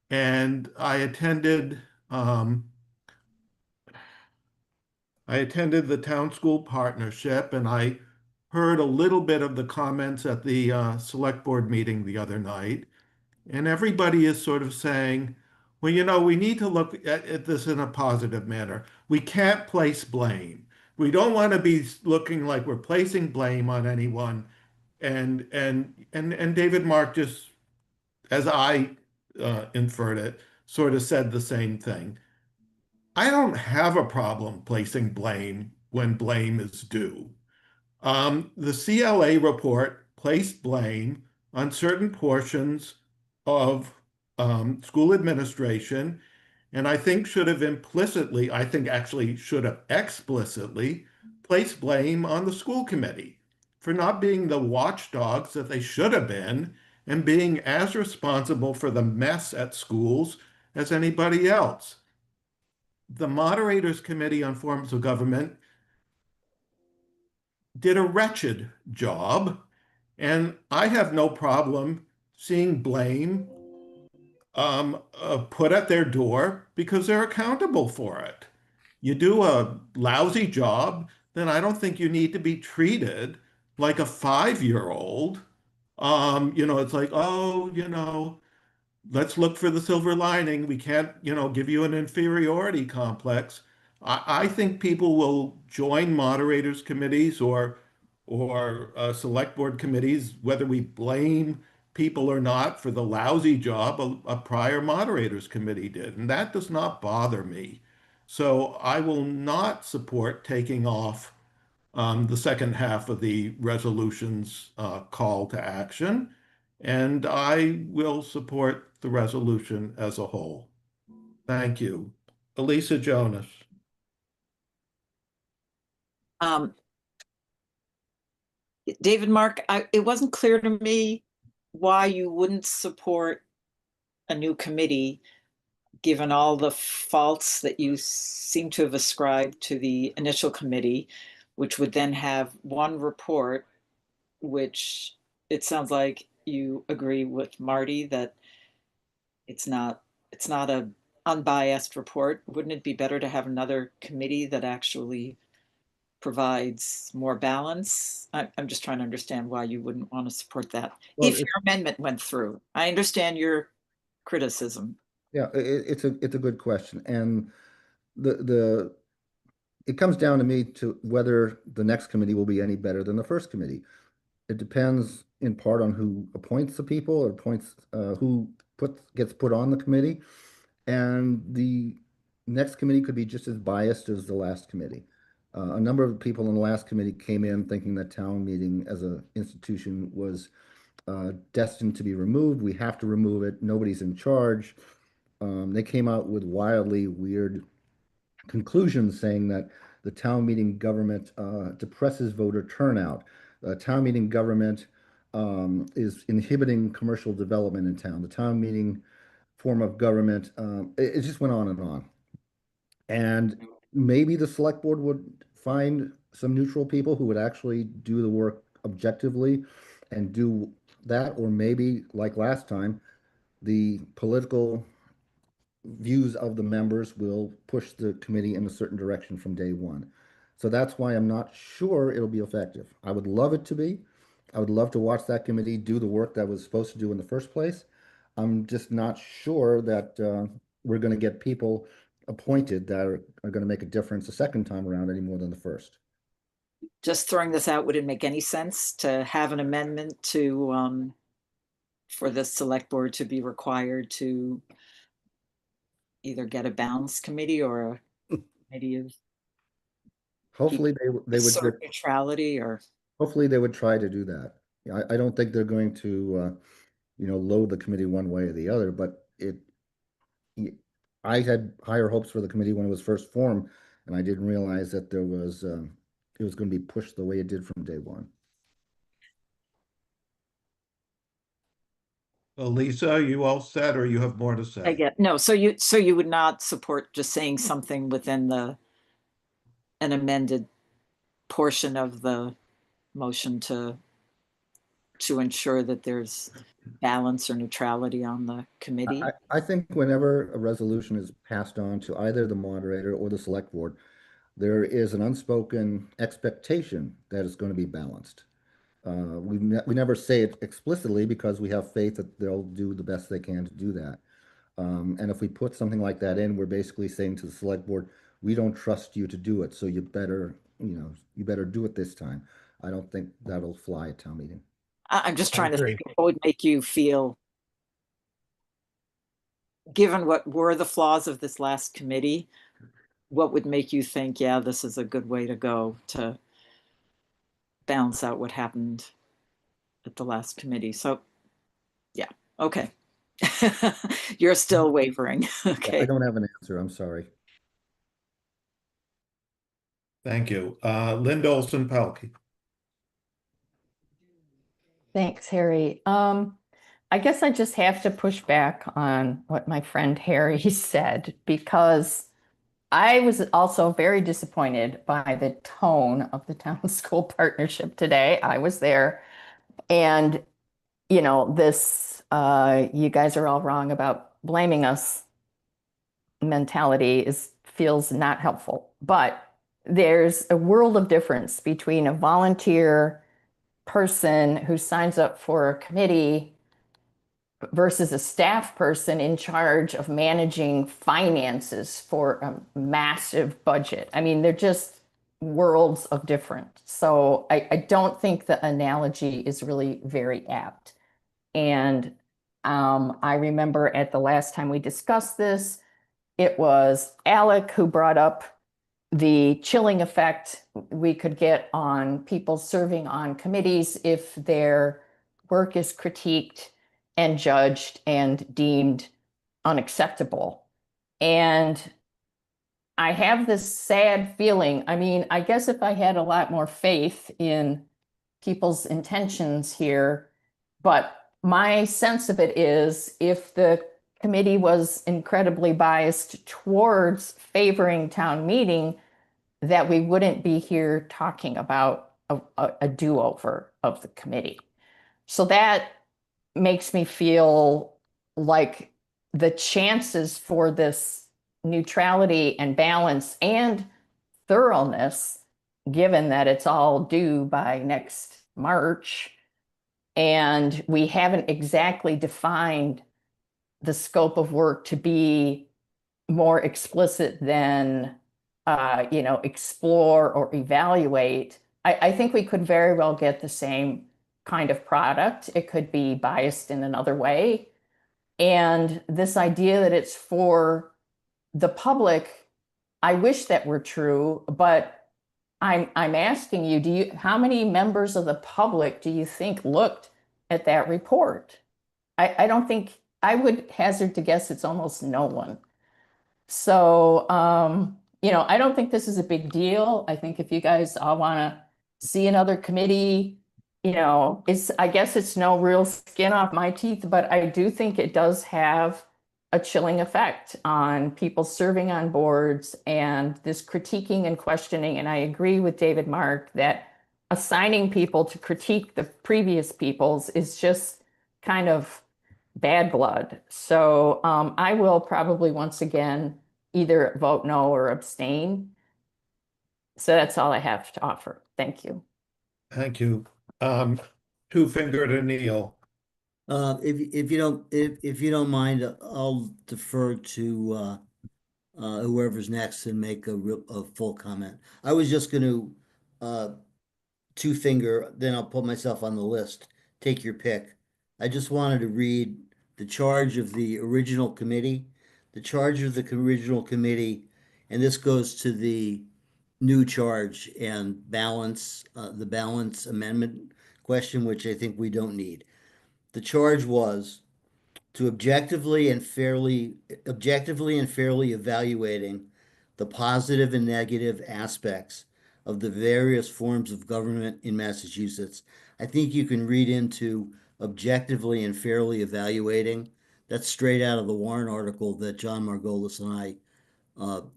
and I attended the town school partnership, and I heard a little bit of the comments at the select board meeting the other night. And everybody is sort of saying, well, you know, we need to look at this in a positive manner. We can't place blame. We don't want to be looking like we're placing blame on anyone. And David Mark, just as I inferred it, sort of said the same thing. I don't have a problem placing blame when blame is due. The CLA report placed blame on certain portions of school administration, and I think should have implicitly, I think actually should have explicitly placed blame on the school committee for not being the watchdogs that they should have been and being as responsible for the mess at schools as anybody else. The Moderators Committee on Forms of Government did a wretched job, and I have no problem seeing blame put at their door because they're accountable for it. You do a lousy job, then I don't think you need to be treated like a 5-year-old. You know, it's like, oh, you know, let's look for the silver lining. We can't, you know, give you an inferiority complex. I think people will join moderators committees or select board committees, whether we blame people or not for the lousy job a prior moderators committee did. And that does not bother me. So I will not support taking off the second half of the resolution's call to action. And I will support the resolution as a whole. Thank you. Elisa Jonas. David Mark, it wasn't clear to me why you wouldn't support a new committee, given all the faults that you seem to have ascribed to the initial committee, which would then have one report, which it sounds like you agree with Marty that it's not a unbiased report. Wouldn't it be better to have another committee that actually provides more balance? I'm just trying to understand why you wouldn't want to support that if your amendment went through. I understand your criticism. Yeah, it's a good question, and it comes down to me to whether the next committee will be any better than the first committee. It depends in part on who appoints the people or appoints who gets put on the committee, and the next committee could be just as biased as the last committee. A number of people in the last committee came in thinking that town meeting as an institution was destined to be removed. We have to remove it. Nobody's in charge. They came out with wildly weird conclusions saying that the town meeting government depresses voter turnout. Town meeting government is inhibiting commercial development in town. The town meeting form of government, it just went on and on. And maybe the select board would find some neutral people who would actually do the work objectively and do that, or maybe like last time, the political views of the members will push the committee in a certain direction from day one. So that's why I'm not sure it'll be effective. I would love it to be. I would love to watch that committee do the work that was supposed to do in the first place. I'm just not sure that we're going to get people appointed that are going to make a difference the second time around any more than the first. Just throwing this out, would it make any sense to have an amendment to for the select board to be required to either get a balance committee or a committee of Hopefully they would sort of neutrality, or hopefully they would try to do that. I don't think they're going to load the committee one way or the other, but I had higher hopes for the committee when it was first formed, and I didn't realize that there was it was going to be pushed the way it did from day one. Well, Lisa, you all set, or you have more to say? I get no. So you would not support just saying something within an amended portion of the motion to ensure that there's balance or neutrality on the committee? I think whenever a resolution is passed on to either the moderator or the select board, there is an unspoken expectation that it's going to be balanced. We never say it explicitly because we have faith that they'll do the best they can to do that. And if we put something like that in, we're basically saying to the select board, we don't trust you to do it, so you better do it this time. I don't think that'll fly at town meeting. I'm just trying to think of what would make you feel, given what were the flaws of this last committee, what would make you think, yeah, this is a good way to go to balance out what happened at the last committee? So, yeah, okay. You're still wavering. Okay. I don't have an answer. I'm sorry. Thank you. Linda Olson-Pelkey. Thanks, Harry. I guess I just have to push back on what my friend Harry said, because I was also very disappointed by the tone of the town school partnership today. I was there, and this you guys are all wrong about blaming us mentality feels not helpful. But there's a world of difference between a volunteer person who signs up for a committee versus a staff person in charge of managing finances for a massive budget. I mean, they're just worlds of different. So I don't think the analogy is really very apt. And I remember at the last time we discussed this, it was Alec who brought up the chilling effect we could get on people serving on committees if their work is critiqued and judged and deemed unacceptable. And I have this sad feeling. I mean, I guess if I had a lot more faith in people's intentions here, but my sense of it is if the committee was incredibly biased towards favoring town meeting, that we wouldn't be here talking about a do-over of the committee. So that makes me feel like the chances for this neutrality and balance and thoroughness, given that it's all due by next March, and we haven't exactly defined the scope of work to be more explicit than explore or evaluate, I think we could very well get the same kind of product. It could be biased in another way. And this idea that it's for the public, I wish that were true, but I'm asking you, how many members of the public do you think looked at that report? I don't think, I would hazard to guess it's almost no one. So you know, I don't think this is a big deal. I think if you guys all want to see another committee, you know, I guess it's no real skin off my teeth, but I do think it does have a chilling effect on people serving on boards and this critiquing and questioning. And I agree with David Mark that assigning people to critique the previous people's is just kind of bad blood. So I will probably once again either vote no or abstain. So that's all I have to offer. Thank you. Thank you. Two-fingered Anil. If you don't mind, I'll defer to whoever's next and make a full comment. I was just going to two-finger, then I'll put myself on the list. Take your pick. I just wanted to read the charge of the original committee. The charge of the original committee, and this goes to the new charge and balance, the balance amendment question, which I think we don't need. The charge was to objectively and fairly evaluating the positive and negative aspects of the various forms of government in Massachusetts. I think you can read into objectively and fairly evaluating. That's straight out of the warrant article that John Margolis and I,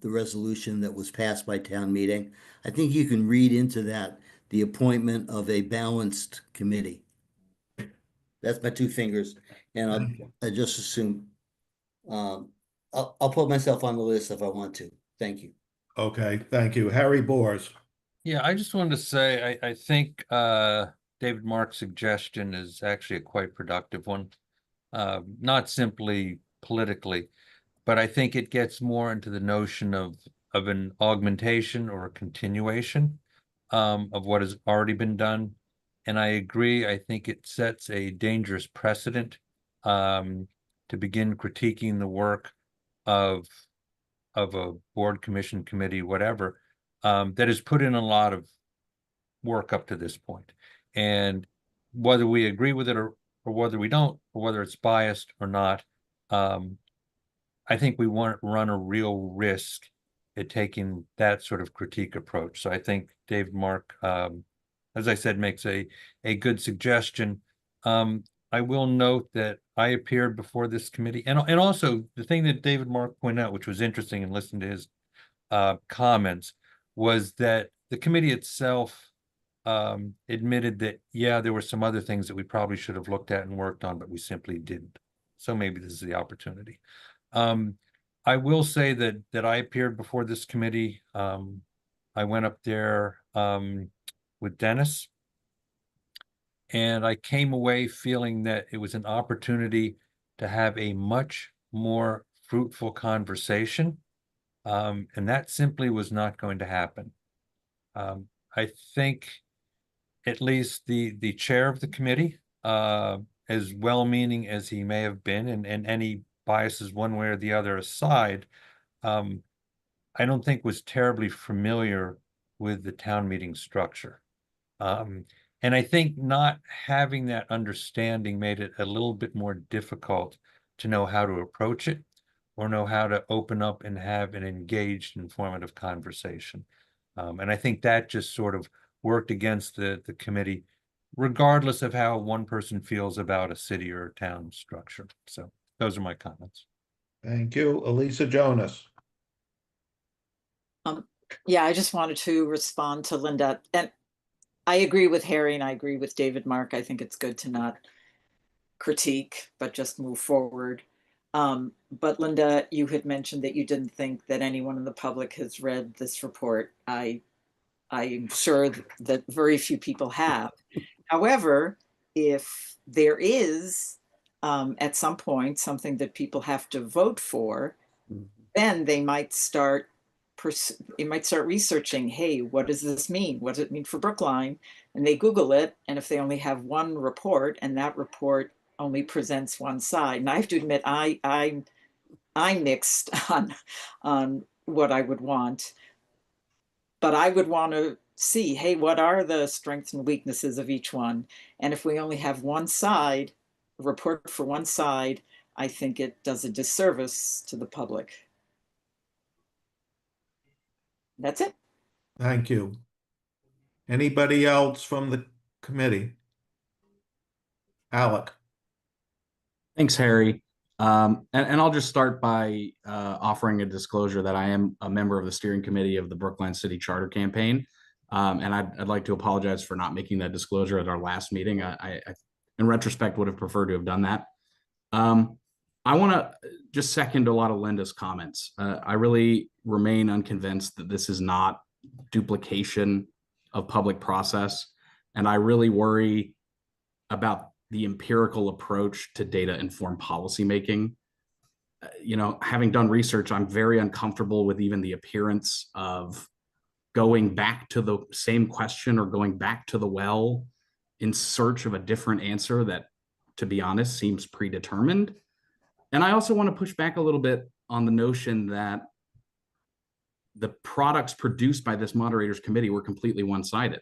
the resolution that was passed by town meeting. I think you can read into that the appointment of a balanced committee. That's my two fingers, and I just assume I'll put myself on the list if I want to. Thank you. Okay, thank you. Harry Bors. Yeah, I just wanted to say, I think David Mark's suggestion is actually a quite productive one. Not simply politically, but I think it gets more into the notion of an augmentation or a continuation of what has already been done. And I agree, I think it sets a dangerous precedent to begin critiquing the work of a board, commission, committee, whatever, that has put in a lot of work up to this point. And whether we agree with it or whether we don't, or whether it's biased or not, I think we want to run a real risk at taking that sort of critique approach. So I think David Mark, as I said, makes a good suggestion. I will note that I appeared before this committee, and also the thing that David Mark pointed out, which was interesting in listening to his comments, was that the committee itself admitted that, yeah, there were some other things that we probably should have looked at and worked on, but we simply didn't. So maybe this is the opportunity. I will say that I appeared before this committee. I went up there with Dennis, and I came away feeling that it was an opportunity to have a much more fruitful conversation. And that simply was not going to happen. I think at least the chair of the committee, as well-meaning as he may have been, and any biases one way or the other aside, I don't think was terribly familiar with the town meeting structure. And I think not having that understanding made it a little bit more difficult to know how to approach it or know how to open up and have an engaged, informative conversation. And I think that just sort of worked against the committee, regardless of how one person feels about a city or a town structure. So those are my comments. Thank you. Elisa Jonas. Yeah, I just wanted to respond to Linda. And I agree with Harry and I agree with David Mark. I think it's good to not critique, but just move forward. But Linda, you had mentioned that you didn't think that anyone in the public has read this report. I'm sure that very few people have. However, if there is at some point something that people have to vote for, then they might start researching, hey, what does this mean? What does it mean for Brookline? And they Google it, and if they only have one report and that report only presents one side, and I have to admit, I'm mixed on what I would want, but I would want to see, hey, what are the strengths and weaknesses of each one? And if we only have one side, a report for one side, I think it does a disservice to the public. That's it. Thank you. Anybody else from the committee? Alec? Thanks, Harry. And I'll just start by offering a disclosure that I am a member of the steering committee of the Brookline City Charter Campaign. And I'd like to apologize for not making that disclosure at our last meeting. I in retrospect, would have preferred to have done that. I want to just second a lot of Linda's comments. I really remain unconvinced that this is not duplication of public process. And I really worry about the empirical approach to data-informed policymaking. You know, having done research, I'm very uncomfortable with even the appearance of going back to the same question or going back to the well in search of a different answer that, to be honest, seems predetermined. And I also want to push back a little bit on the notion that the products produced by this moderators committee were completely one-sided.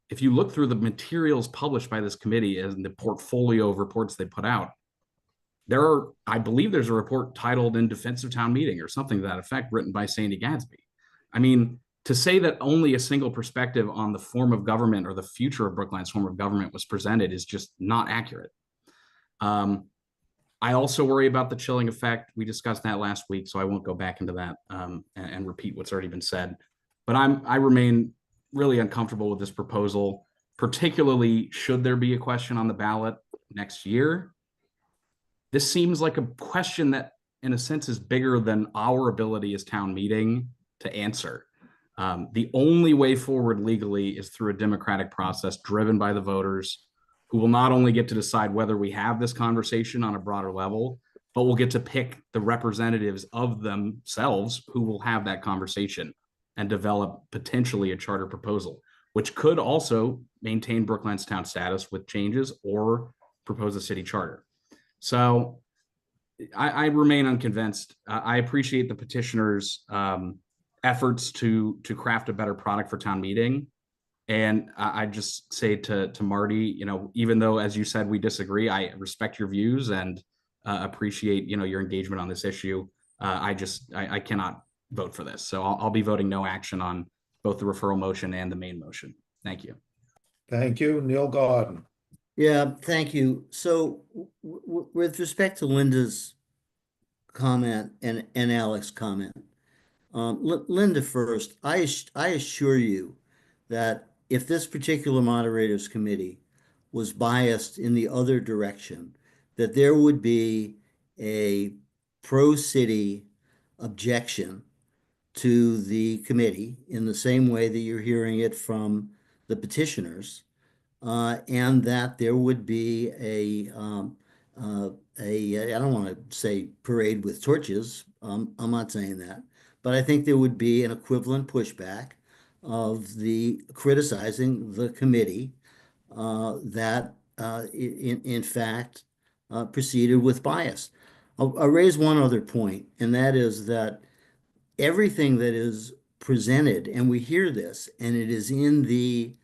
If you look through the materials published by this committee and the portfolio of reports they put out, I believe there's a report titled In Defense of Town Meeting or something to that effect, written by Sandy Gadsby. I mean, to say that only a single perspective on the form of government or the future of Brookline's form of government was presented is just not accurate. I also worry about the chilling effect. We discussed that last week, so I won't go back into that and repeat what's already been said. But I remain really uncomfortable with this proposal, particularly should there be a question on the ballot next year. This seems like a question that, in a sense, is bigger than our ability as town meeting to answer. The only way forward legally is through a democratic process driven by the voters, who will not only get to decide whether we have this conversation on a broader level, but will get to pick the representatives of themselves who will have that conversation and develop potentially a charter proposal, which could also maintain Brookline's town status with changes or propose a city charter. So I remain unconvinced. I appreciate the petitioners' efforts to craft a better product for town meeting. And I just say to Marty, you know, even though, as you said, we disagree, I respect your views and appreciate, you know, your engagement on this issue. I cannot vote for this. So I'll be voting no action on both the referral motion and the main motion. Thank you. Thank you. Neil Gordon. Yeah, thank you. So with respect to Linda's comment and Alec's comment, Linda first, I assure you that if this particular moderators committee was biased in the other direction, that there would be a pro-city objection to the committee in the same way that you're hearing it from the petitioners, and that there would be I don't want to say parade with torches. I'm not saying that, but I think there would be an equivalent pushback of the criticizing the committee that in fact proceeded with bias. I'll raise one other point, and that is that everything that is presented, and we hear this, and it is in the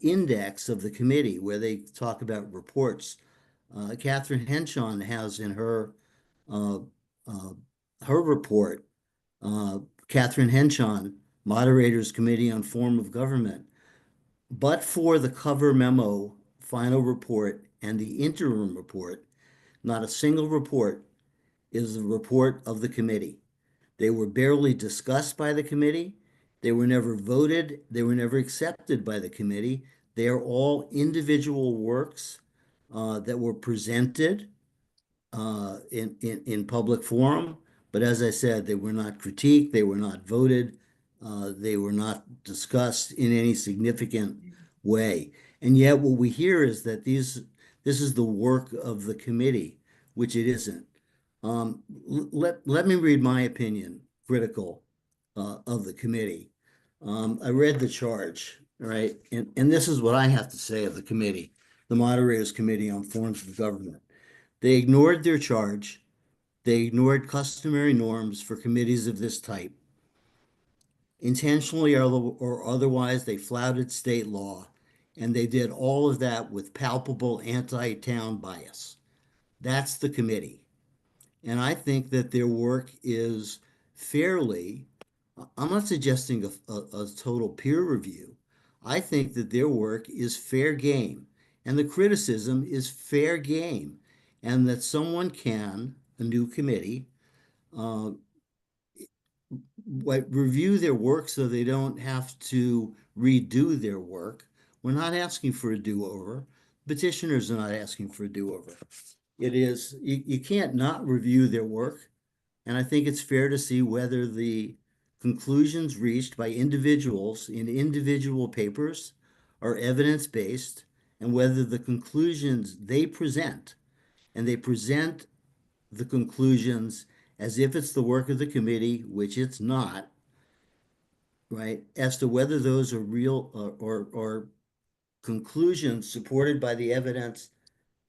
index of the committee where they talk about reports. Catherine Henshon has in her report, Catherine Henshon, Moderators Committee on Form of Government, but for the cover memo, final report, and the interim report, not a single report is the report of the committee. They were barely discussed by the committee. They were never voted. They were never accepted by the committee. They are all individual works that were presented in public forum. But as I said, they were not critiqued. They were not voted. They were not discussed in any significant way. And yet what we hear is that this is the work of the committee, which it isn't. Let me read my opinion, critical of the committee. I read the charge, right? And this is what I have to say of the committee, the Moderators Committee on Forms of Government. They ignored their charge. They ignored customary norms for committees of this type. Intentionally or otherwise, they flouted state law, and they did all of that with palpable anti-town bias. That's the committee. And I think that their work is fairly I'm not suggesting a total peer review. I think that their work is fair game and the criticism is fair game, and that someone can, a new committee, review their work so they don't have to redo their work. We're not asking for a do-over. Petitioners are not asking for a do-over. It is, you can't not review their work. And I think it's fair to see whether the conclusions reached by individuals in individual papers are evidence-based, and whether the conclusions they present, and they present the conclusions as if it's the work of the committee, which it's not, right? As to whether those are real or conclusions supported by the evidence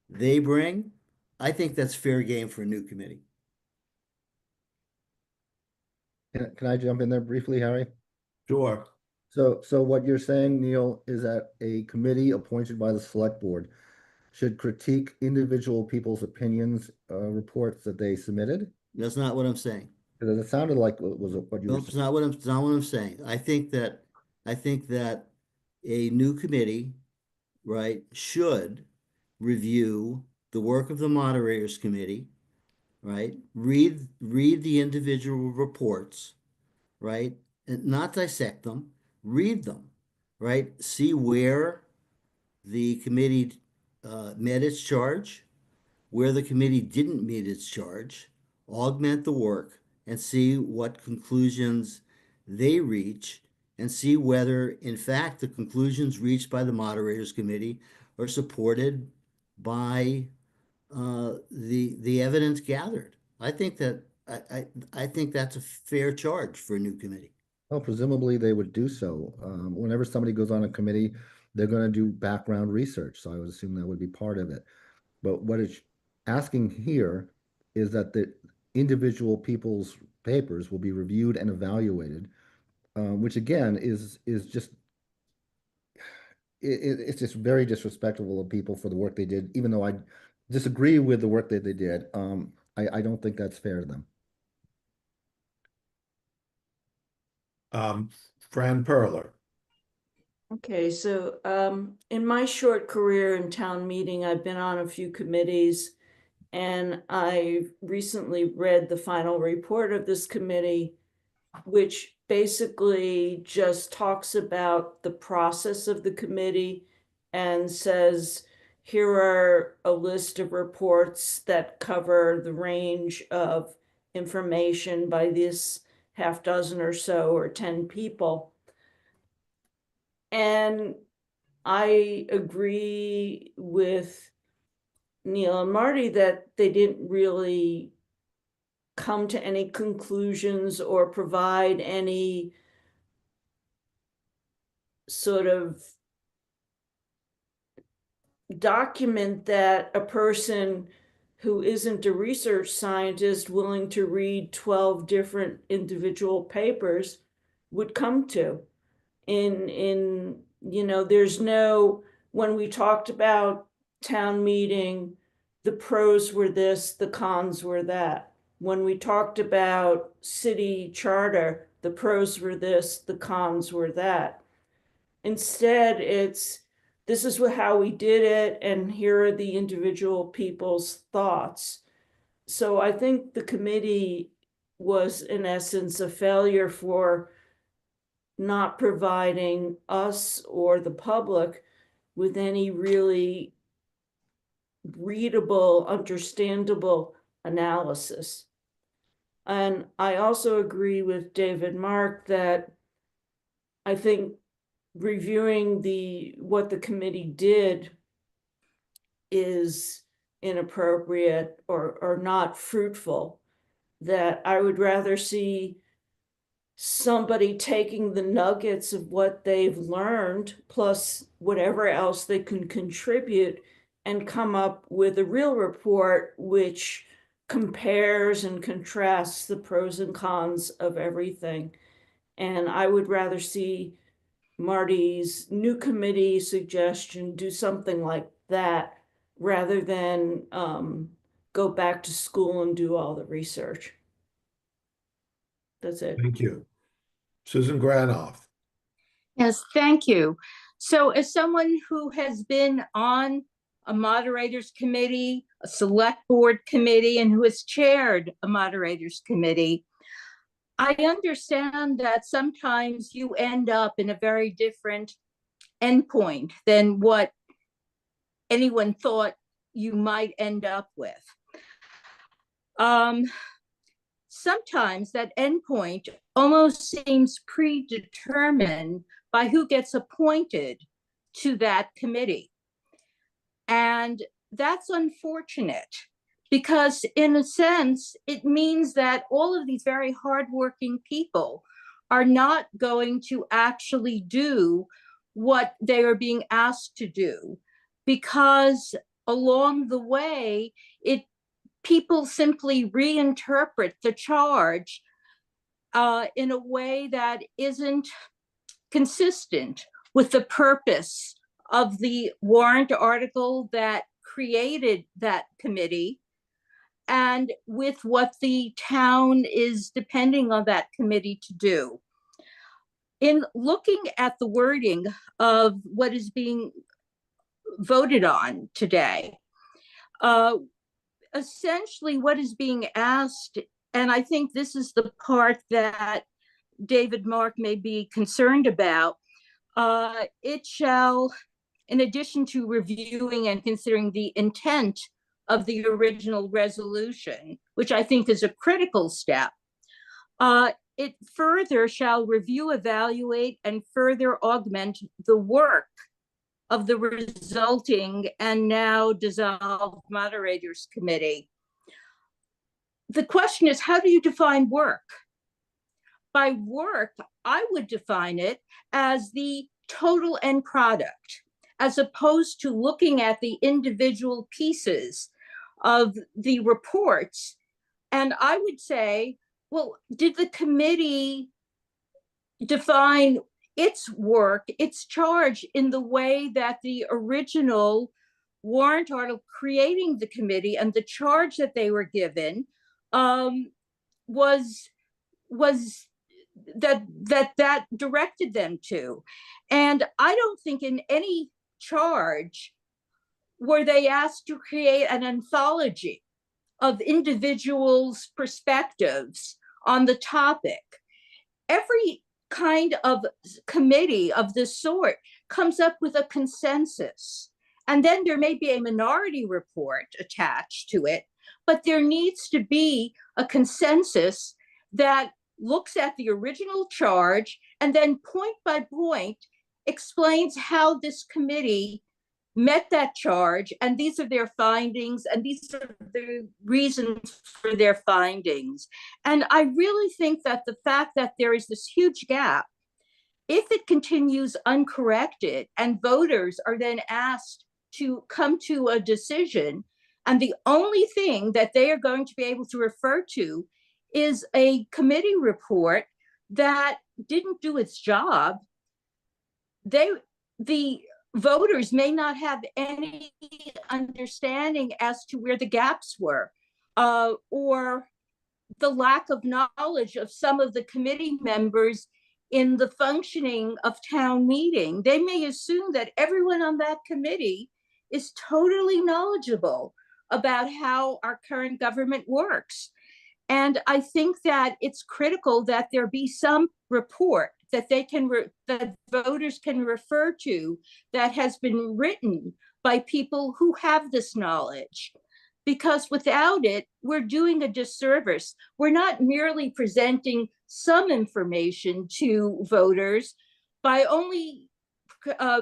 they bring, I think that's fair game for a new committee. Can I jump in there briefly, Harry? Sure. So what you're saying, Neil, is that a committee appointed by the select board should critique individual people's opinions, reports that they submitted? That's not what I'm saying. Because it sounded like it was what you were Nope, it's not what I'm saying. I think that a new committee, right, should review the work of the moderators committee, right? Read the individual reports, right? And not dissect them, read them, right? See where the committee met its charge, where the committee didn't meet its charge, augment the work, and see what conclusions they reach, and see whether, in fact, the conclusions reached by the moderators committee are supported by the evidence gathered. I think that I think that's a fair charge for a new committee. Well, presumably they would do so. Whenever somebody goes on a committee, they're going to do background research. So I would assume that would be part of it. But what it's asking here is that the individual people's papers will be reviewed and evaluated, which again is just it's just very disrespectful of people for the work they did. Even though I disagree with the work that they did, I don't think that's fair to them. Fran Perler. Okay, so in my short career in town meeting, I've been on a few committees, and I recently read the final report of this committee, which basically just talks about the process of the committee and says, here are a list of reports that cover the range of information by this half dozen or so or 10 people. And I agree with Neil and Marty that they didn't really come to any conclusions or provide any sort of document that a person who isn't a research scientist willing to read 12 different individual papers would come to. There's no, when we talked about town meeting, the pros were this, the cons were that. When we talked about city charter, the pros were this, the cons were that. Instead, this is how we did it, and here are the individual people's thoughts. So I think the committee was, in essence, a failure for not providing us or the public with any really readable, understandable analysis. And I also agree with David Mark that I think reviewing what the committee did is inappropriate or not fruitful, that I would rather see somebody taking the nuggets of what they've learned plus whatever else they can contribute and come up with a real report which compares and contrasts the pros and cons of everything. And I would rather see Marty's new committee suggestion do something like that rather than go back to school and do all the research. That's it. Thank you. Susan Granoff. Yes, thank you. So as someone who has been on a moderators committee, a select board committee, and who has chaired a moderators committee, I understand that sometimes you end up in a very different endpoint than what anyone thought you might end up with. Sometimes that endpoint almost seems predetermined by who gets appointed to that committee. And that's unfortunate because in a sense, it means that all of these very hardworking people are not going to actually do what they are being asked to do, because along the way, people simply reinterpret the charge in a way that isn't consistent with the purpose of the warrant article that created that committee and with what the town is depending on that committee to do. In looking at the wording of what is being voted on today, essentially what is being asked, and I think this is the part that David Mark may be concerned about, it shall, in addition to reviewing and considering the intent of the original resolution, which I think is a critical step, it further shall review, evaluate, and further augment the work of the resulting and now dissolved moderators committee. The question is, how do you define work? By work, I would define it as the total end product, as opposed to looking at the individual pieces of the reports. And I would say, well, did the committee define its work, its charge in the way that the original warrant article creating the committee and the charge that they were given was that directed them to? And I don't think in any charge were they asked to create an anthology of individuals' perspectives on the topic. Every kind of committee of this sort comes up with a consensus, and then there may be a minority report attached to it, but there needs to be a consensus that looks at the original charge and then point by point explains how this committee met that charge, and these are their findings, and these are the reasons for their findings. And I really think that the fact that there is this huge gap, if it continues uncorrected and voters are then asked to come to a decision, and the only thing that they are going to be able to refer to is a committee report that didn't do its job, the voters may not have any understanding as to where the gaps were, or the lack of knowledge of some of the committee members in the functioning of town meeting. They may assume that everyone on that committee is totally knowledgeable about how our current government works. And I think that it's critical that there be some report that that voters can refer to that has been written by people who have this knowledge. Because without it, we're doing a disservice. We're not merely presenting some information to voters by only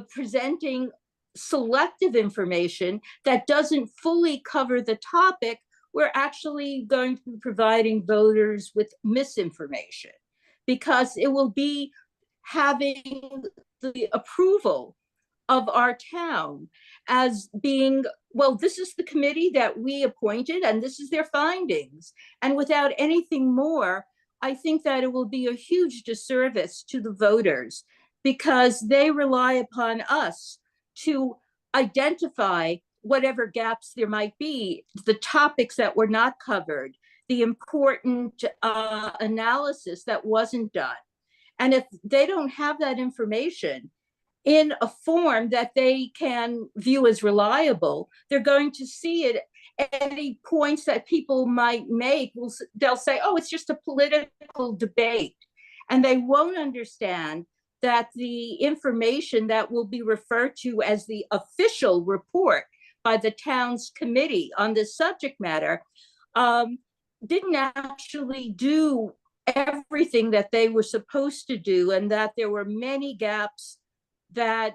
presenting selective information that doesn't fully cover the topic. We're actually going to be providing voters with misinformation, because it will be having the approval of our town as being, well, this is the committee that we appointed and this is their findings. And without anything more, I think that it will be a huge disservice to the voters, because they rely upon us to identify whatever gaps there might be, the topics that were not covered, the important analysis that wasn't done. And if they don't have that information in a form that they can view as reliable, they're going to see it. Any points that people might make, they'll say, oh, it's just a political debate. And they won't understand that the information that will be referred to as the official report by the town's committee on this subject matter didn't actually do everything that they were supposed to do, and that there were many gaps that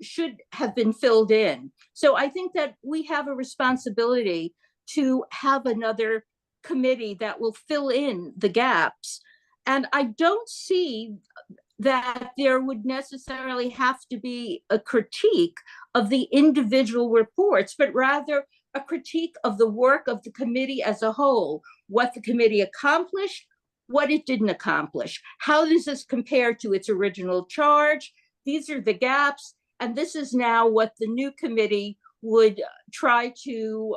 should have been filled in. So I think that we have a responsibility to have another committee that will fill in the gaps. And I don't see that there would necessarily have to be a critique of the individual reports, but rather a critique of the work of the committee as a whole, what the committee accomplished, what it didn't accomplish. How does this compare to its original charge? These are the gaps, and this is now what the new committee would try to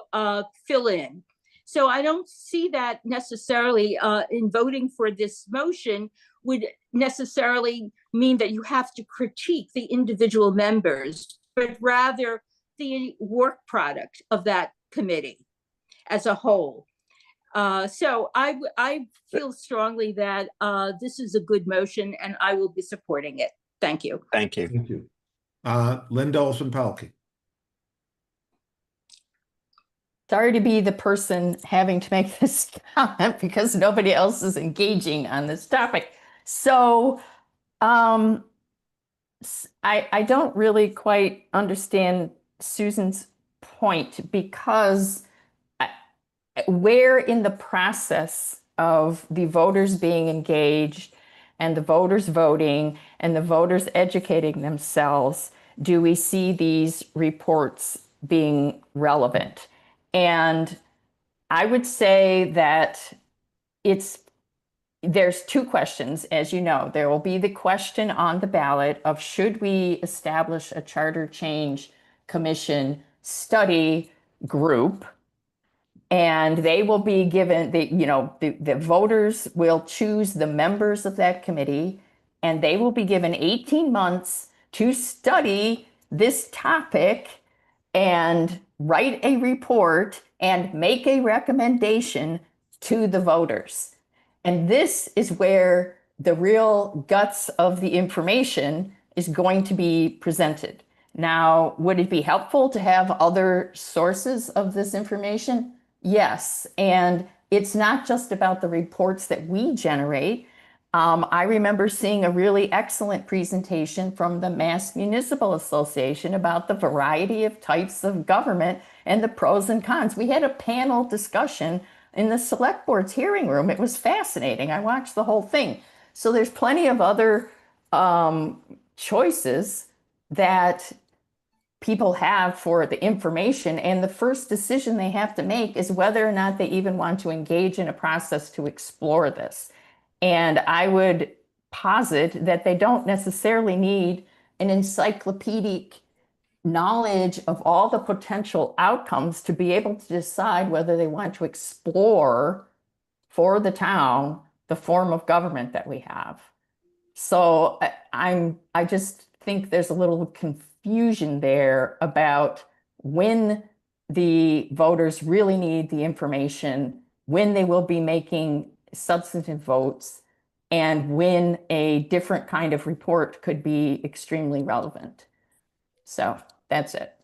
fill in. So I don't see that necessarily in voting for this motion would necessarily mean that you have to critique the individual members, but rather the work product of that committee as a whole. So I feel strongly that this is a good motion, and I will be supporting it. Thank you. Thank you. Thank you. Linda Olson-Pelkey. Sorry to be the person having to make this comment because nobody else is engaging on this topic. So I don't really quite understand Susan's point, because where in the process of the voters being engaged and the voters voting and the voters educating themselves do we see these reports being relevant? And I would say that there's two questions, as you know. There will be the question on the ballot of should we establish a charter change commission study group, and they will be given the voters will choose the members of that committee, and they will be given 18 months to study this topic and write a report and make a recommendation to the voters. And this is where the real guts of the information is going to be presented. Now, would it be helpful to have other sources of this information? Yes. And it's not just about the reports that we generate. I remember seeing a really excellent presentation from the Mass Municipal Association about the variety of types of government and the pros and cons. We had a panel discussion in the select board's hearing room. It was fascinating. I watched the whole thing. So there's plenty of other choices that people have for the information. And the first decision they have to make is whether or not they even want to engage in a process to explore this. And I would posit that they don't necessarily need an encyclopedic knowledge of all the potential outcomes to be able to decide whether they want to explore for the town the form of government that we have. So I just think there's a little confusion there about when the voters really need the information, when they will be making substantive votes, and when a different kind of report could be extremely relevant. So that's it.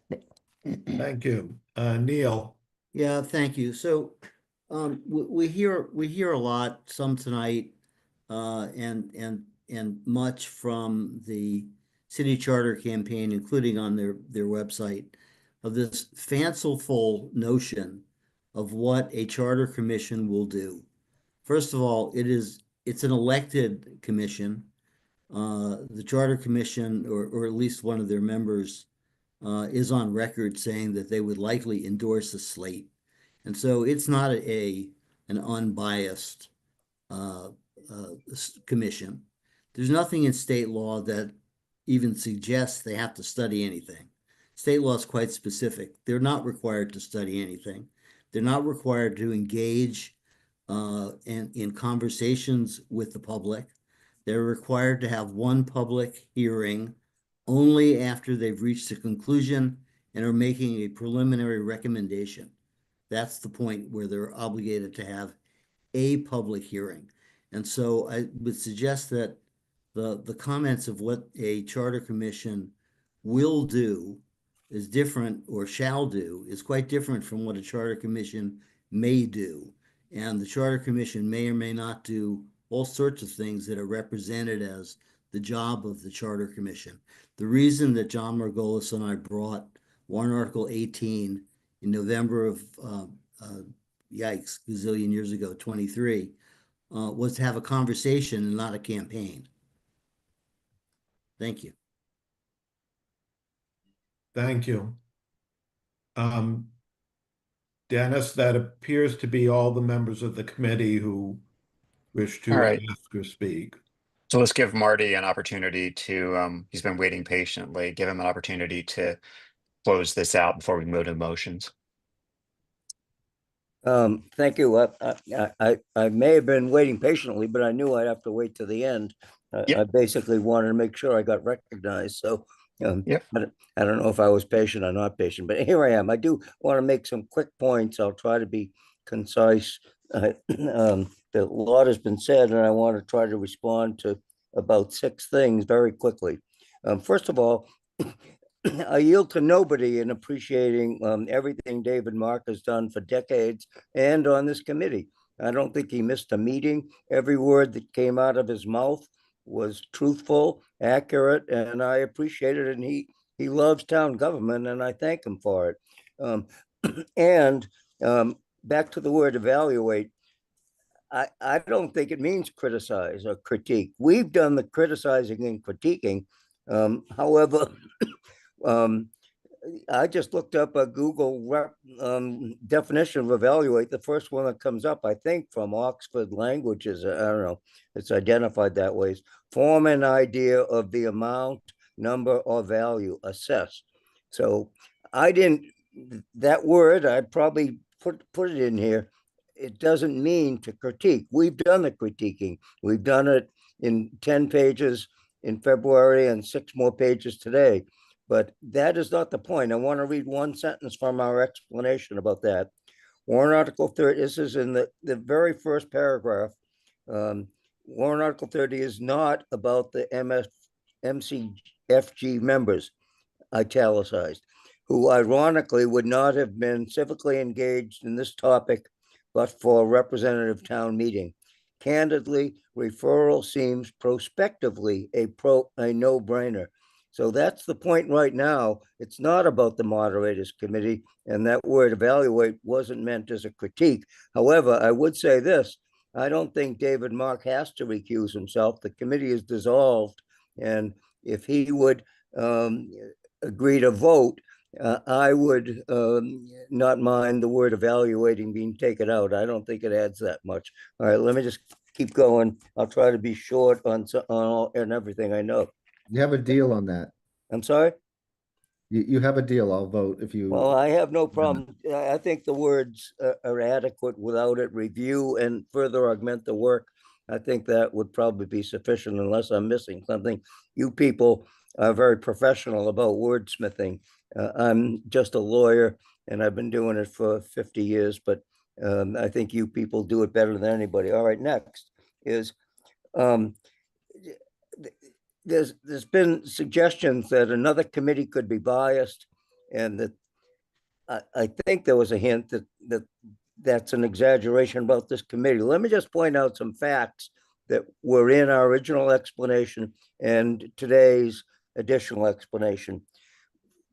Thank you. Neil. Yeah, thank you. So we hear a lot, some tonight, and much from the city charter campaign, including on their website, of this fanciful notion of what a charter commission will do. First of all, it's an elected commission. The charter commission, or at least one of their members, is on record saying that they would likely endorse a slate. And so it's not an unbiased commission. There's nothing in state law that even suggests they have to study anything. State law is quite specific. They're not required to study anything. They're not required to engage in conversations with the public. They're required to have one public hearing only after they've reached a conclusion and are making a preliminary recommendation. That's the point where they're obligated to have a public hearing. And so I would suggest that the comments of what a charter commission will do is different, or shall do, is quite different from what a charter commission may do. And the charter commission may or may not do all sorts of things that are represented as the job of the charter commission. The reason that John Margolis and I brought warrant article 18 in November of yikes, gazillion years ago, 23, was to have a conversation and not a campaign. Thank you. Thank you. Dennis, that appears to be all the members of the committee who wish to All right. ask or speak. So let's give Marty an opportunity to, he's been waiting patiently, give him an opportunity to close this out before we move to motions. Thank you. I may have been waiting patiently, but I knew I'd have to wait to the end. I basically wanted to make sure I got recognized. So I don't know if I was patient or not patient, but here I am. I do want to make some quick points. I'll try to be concise. A lot has been said, and I want to try to respond to about 6 things very quickly. First of all, I yield to nobody in appreciating everything David Mark has done for decades and on this committee. I don't think he missed a meeting. Every word that came out of his mouth was truthful, accurate, and I appreciate it. And he loves town government, and I thank him for it. Back to the word evaluate. I don't think it means criticize or critique. We've done the criticizing and critiquing. However, I just looked up a Google definition of evaluate. The first one that comes up, I think, from Oxford Languages, I don't know, it's identified that way, is form an idea of the amount, number, or value, assess. So I didn't, that word, I'd probably put it in here. It doesn't mean to critique. We've done the critiquing. We've done it in 10 pages in February and 6 more pages today. But that is not the point. I want to read one sentence from our explanation about that. Warrant Article 30, this is in the very first paragraph. Warrant Article 30 is not about the MCFG members, italicized, who ironically would not have been civically engaged in this topic but for a representative town meeting. Candidly, referral seems prospectively a no-brainer. So that's the point right now. It's not about the moderators committee, and that word evaluate wasn't meant as a critique. However, I would say this, I don't think David Mark has to recuse himself. The committee is dissolved, and if he would agree to vote, I would not mind the word evaluating being taken out. I don't think it adds that much. All right, let me just keep going. I'll try to be short on everything I know. You have a deal on that. I'm sorry? You have a deal. I'll vote if you. Well, I have no problem. I think the words are adequate without it. Review and further augment the work. I think that would probably be sufficient unless I'm missing something. You people are very professional about wordsmithing. I'm just a lawyer and I've been doing it for 50 years, but I think you people do it better than anybody. All right, next is there's been suggestions that another committee could be biased, and that I think there was a hint that that's an exaggeration about this committee. Let me just point out some facts that were in our original explanation and today's additional explanation.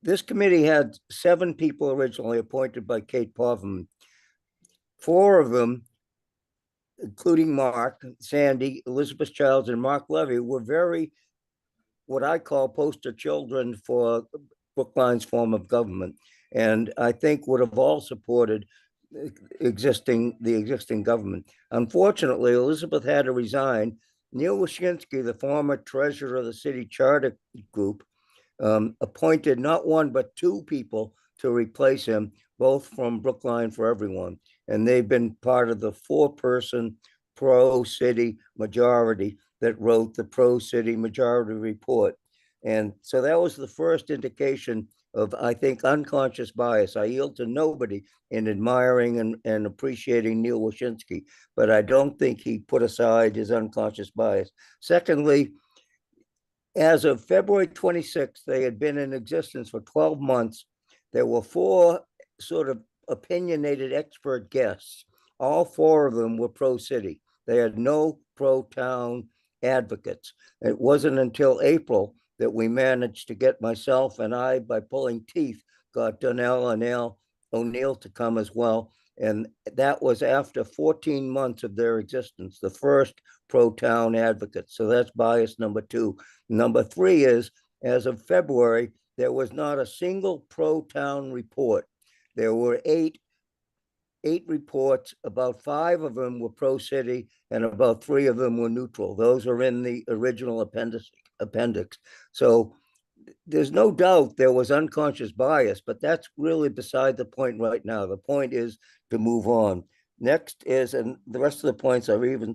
This committee had 7 people originally appointed by Kate Poverman. 4 of them, including Mark, Sandy, Elizabeth Childs, and Mark Levy, were very, what I call poster children for Brookline's form of government. And I think would have all supported the existing government. Unfortunately, Elizabeth had to resign. Neil Wyshynski, the former treasurer of the city charter group, appointed not 1, but 2 people to replace him, both from Brookline for Everyone. And they've been part of the 4-person pro-city majority that wrote the pro-city majority report. And so that was the first indication of, I think, unconscious bias. I yield to nobody in admiring and appreciating Neil Wyshynski, but I don't think he put aside his unconscious bias. Secondly, as of February 26th, they had been in existence for 12 months. There were 4 sort of opinionated expert guests. All 4 of them were pro-city. They had no pro-town advocates. It wasn't until April that we managed to get myself and I, by pulling teeth, got Donnell and Al O'Neill to come as well. And that was after 14 months of their existence, the first pro-town advocate. So that's bias number 2. Number 3 is, as of February, there was not a single pro-town report. There were eight reports. About 5 of them were pro-city and about 3 of them were neutral. Those are in the original appendix. So there's no doubt there was unconscious bias, but that's really beside the point right now. The point is to move on. Next is, and the rest of the points are even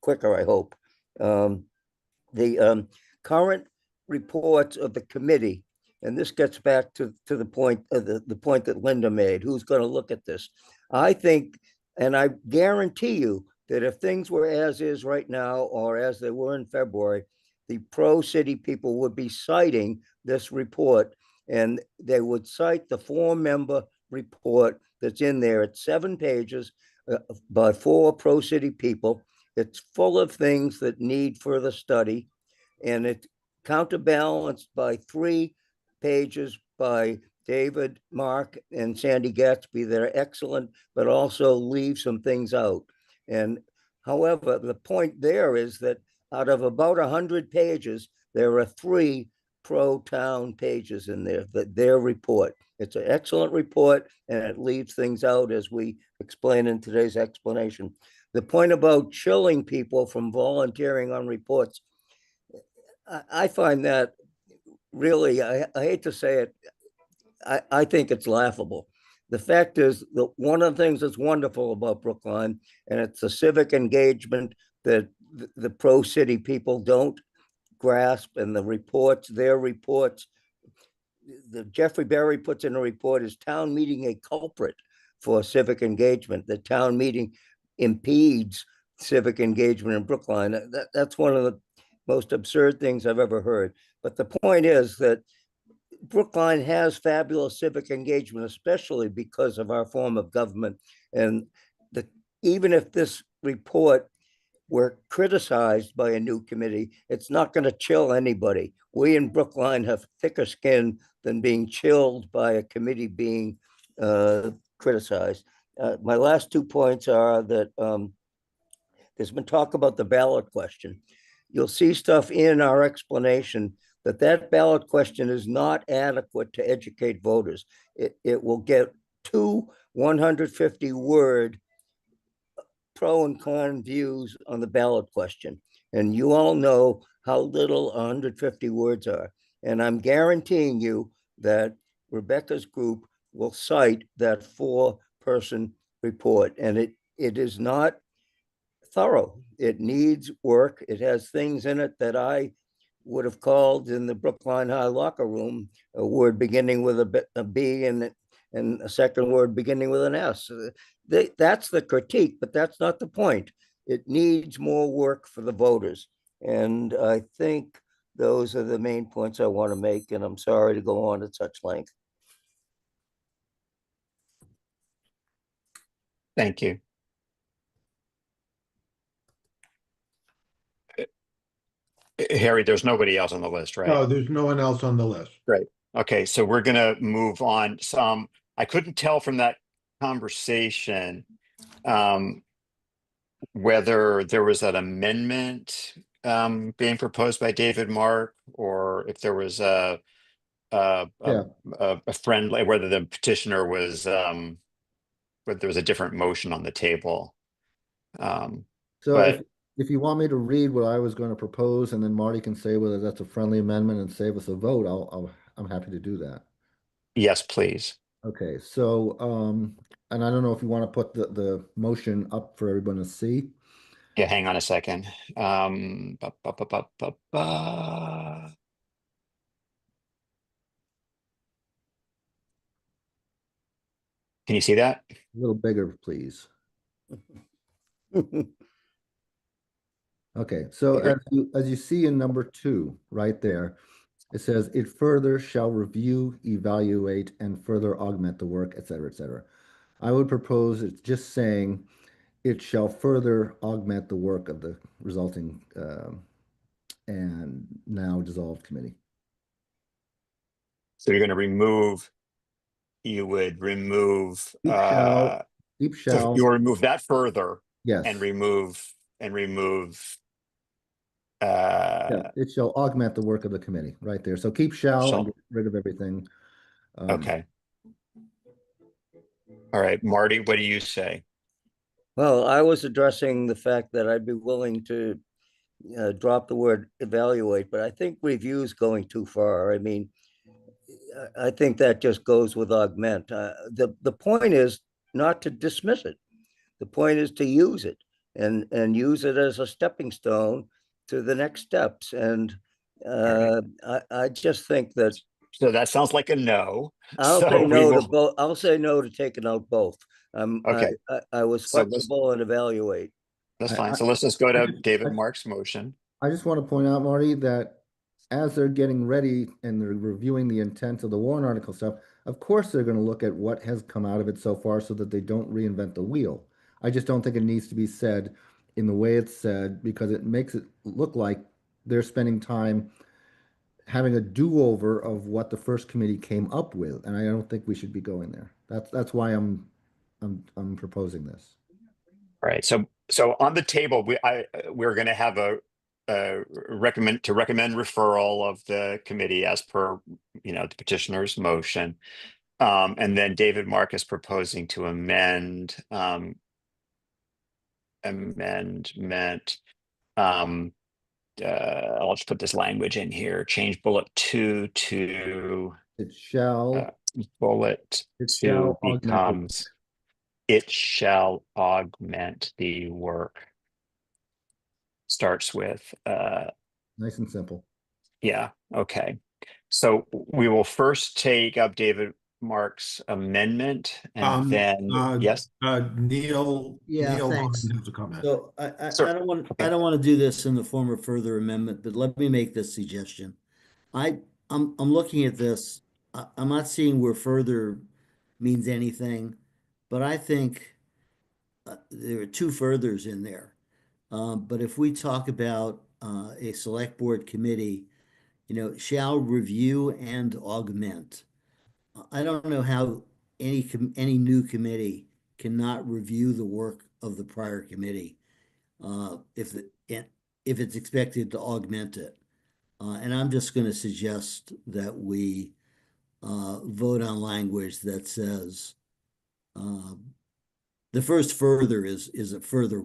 quicker, I hope. The current reports of the committee, and this gets back to the point the point that Linda made, who's going to look at this. I think, and I guarantee you that if things were as is right now, or as they were in February, the pro-city people would be citing this report, and they would cite the 4-member report that's in there. It's 7 pages by 4 pro-city people. It's full of things that need further study, and it's counterbalanced by 3 pages by David, Mark, and Sandy Gatsby that are excellent, but also leave some things out. And however, the point there is that out of about 100 pages, there are 3 pro-town pages in there, their report. It's an excellent report, and it leaves things out, as we explain in today's explanation. The point about chilling people from volunteering on reports, I find that really, I hate to say it, I think it's laughable. The fact is that one of the things that's wonderful about Brookline, and it's the civic engagement that the pro-city people don't grasp, and the reports, their reports, the Jeffrey Berry puts in a report, is town meeting a culprit for civic engagement? The town meeting impedes civic engagement in Brookline. That's one of the most absurd things I've ever heard. But the point is that Brookline has fabulous civic engagement, especially because of our form of government. And even if this report were criticized by a new committee, it's not going to chill anybody. We in Brookline have thicker skin than being chilled by a committee being criticized. My last 2 points are that there's been talk about the ballot question. You'll see stuff in our explanation that ballot question is not adequate to educate voters. It will get 2 150-word pro and con views on the ballot question. And you all know how little 150 words are. And I'm guaranteeing you that Rebecca's group will cite that 4-person report. And it is not thorough. It needs work. It has things in it that I would have called in the Brookline High locker room a word beginning with a B and a second word beginning with an S. That's the critique, but that's not the point. It needs more work for the voters. And I think those are the main points I want to make, and I'm sorry to go on at such length. Thank you. Harry, there's nobody else on the list, right? No, there's no one else on the list. Great. Okay, so we're gonna move on. I couldn't tell from that conversation whether there was an amendment being proposed by David Mark, or if there was a friendly, whether the petitioner was whether there was a different motion on the table. So if you want me to read what I was going to propose, and then Marty can say whether that's a friendly amendment and save us a vote, I'm happy to do that. Yes, please. Okay, so and I don't know if you want to put the motion up for everyone to see. Yeah, hang on a second. Ba, ba, ba, ba, ba, ba. Can you see that? A little bigger, please. Okay, so as you see in number 2, right there, it says it further shall review, evaluate, and further augment the work, et cetera, et cetera. I would propose it's just saying it shall further augment the work of the resulting and now dissolved committee. So you're going to remove, you would remove, Keep so shall. you'll remove that further. Yes. And remove, Yeah, it shall augment the work of the committee, right there. So keep shall and get rid of everything. Okay. All right, Marty, what do you say? Well, I was addressing the fact that I'd be willing to drop the word evaluate, but I think review is going too far. I mean, I think that just goes with augment. The point is not to dismiss it. The point is to use it and use it as a stepping stone to the next steps. And I just think that. So that sounds like a no. I'll say no to both. I'll say no to taking out both. Okay. I was flexible and evaluate. That's fine. So let's just go to David Mark's motion. I just want to point out, Marty, that as they're getting ready and they're reviewing the intent of the warrant article stuff, of course they're going to look at what has come out of it so far so that they don't reinvent the wheel. I just don't think it needs to be said in the way it's said, because it makes it look like they're spending time having a do-over of what the first committee came up with, and I don't think we should be going there. That's why I'm proposing this. All right. So on the table, we're going to have a recommend referral of the committee as per the petitioner's motion, and then David Mark is proposing to amendment. I'll just put this language in here. Change bullet 2 to it shall bullet 2 becomes it shall augment the work. Starts with nice and simple. Yeah. Okay. So we will first take up David Mark's amendment and then yes. Neil. Yeah, Neil thanks. has a comment. So I don't want to do this in the form of further amendment, but let me make this suggestion. I'm looking at this. I'm not seeing where further means anything, but I think there are 2 furthers in there. But if we talk about a select board committee, shall review and augment. I don't know how any new committee cannot review the work of the prior committee if it's expected to augment it. And I'm just going to suggest that we vote on language that says the first further is a further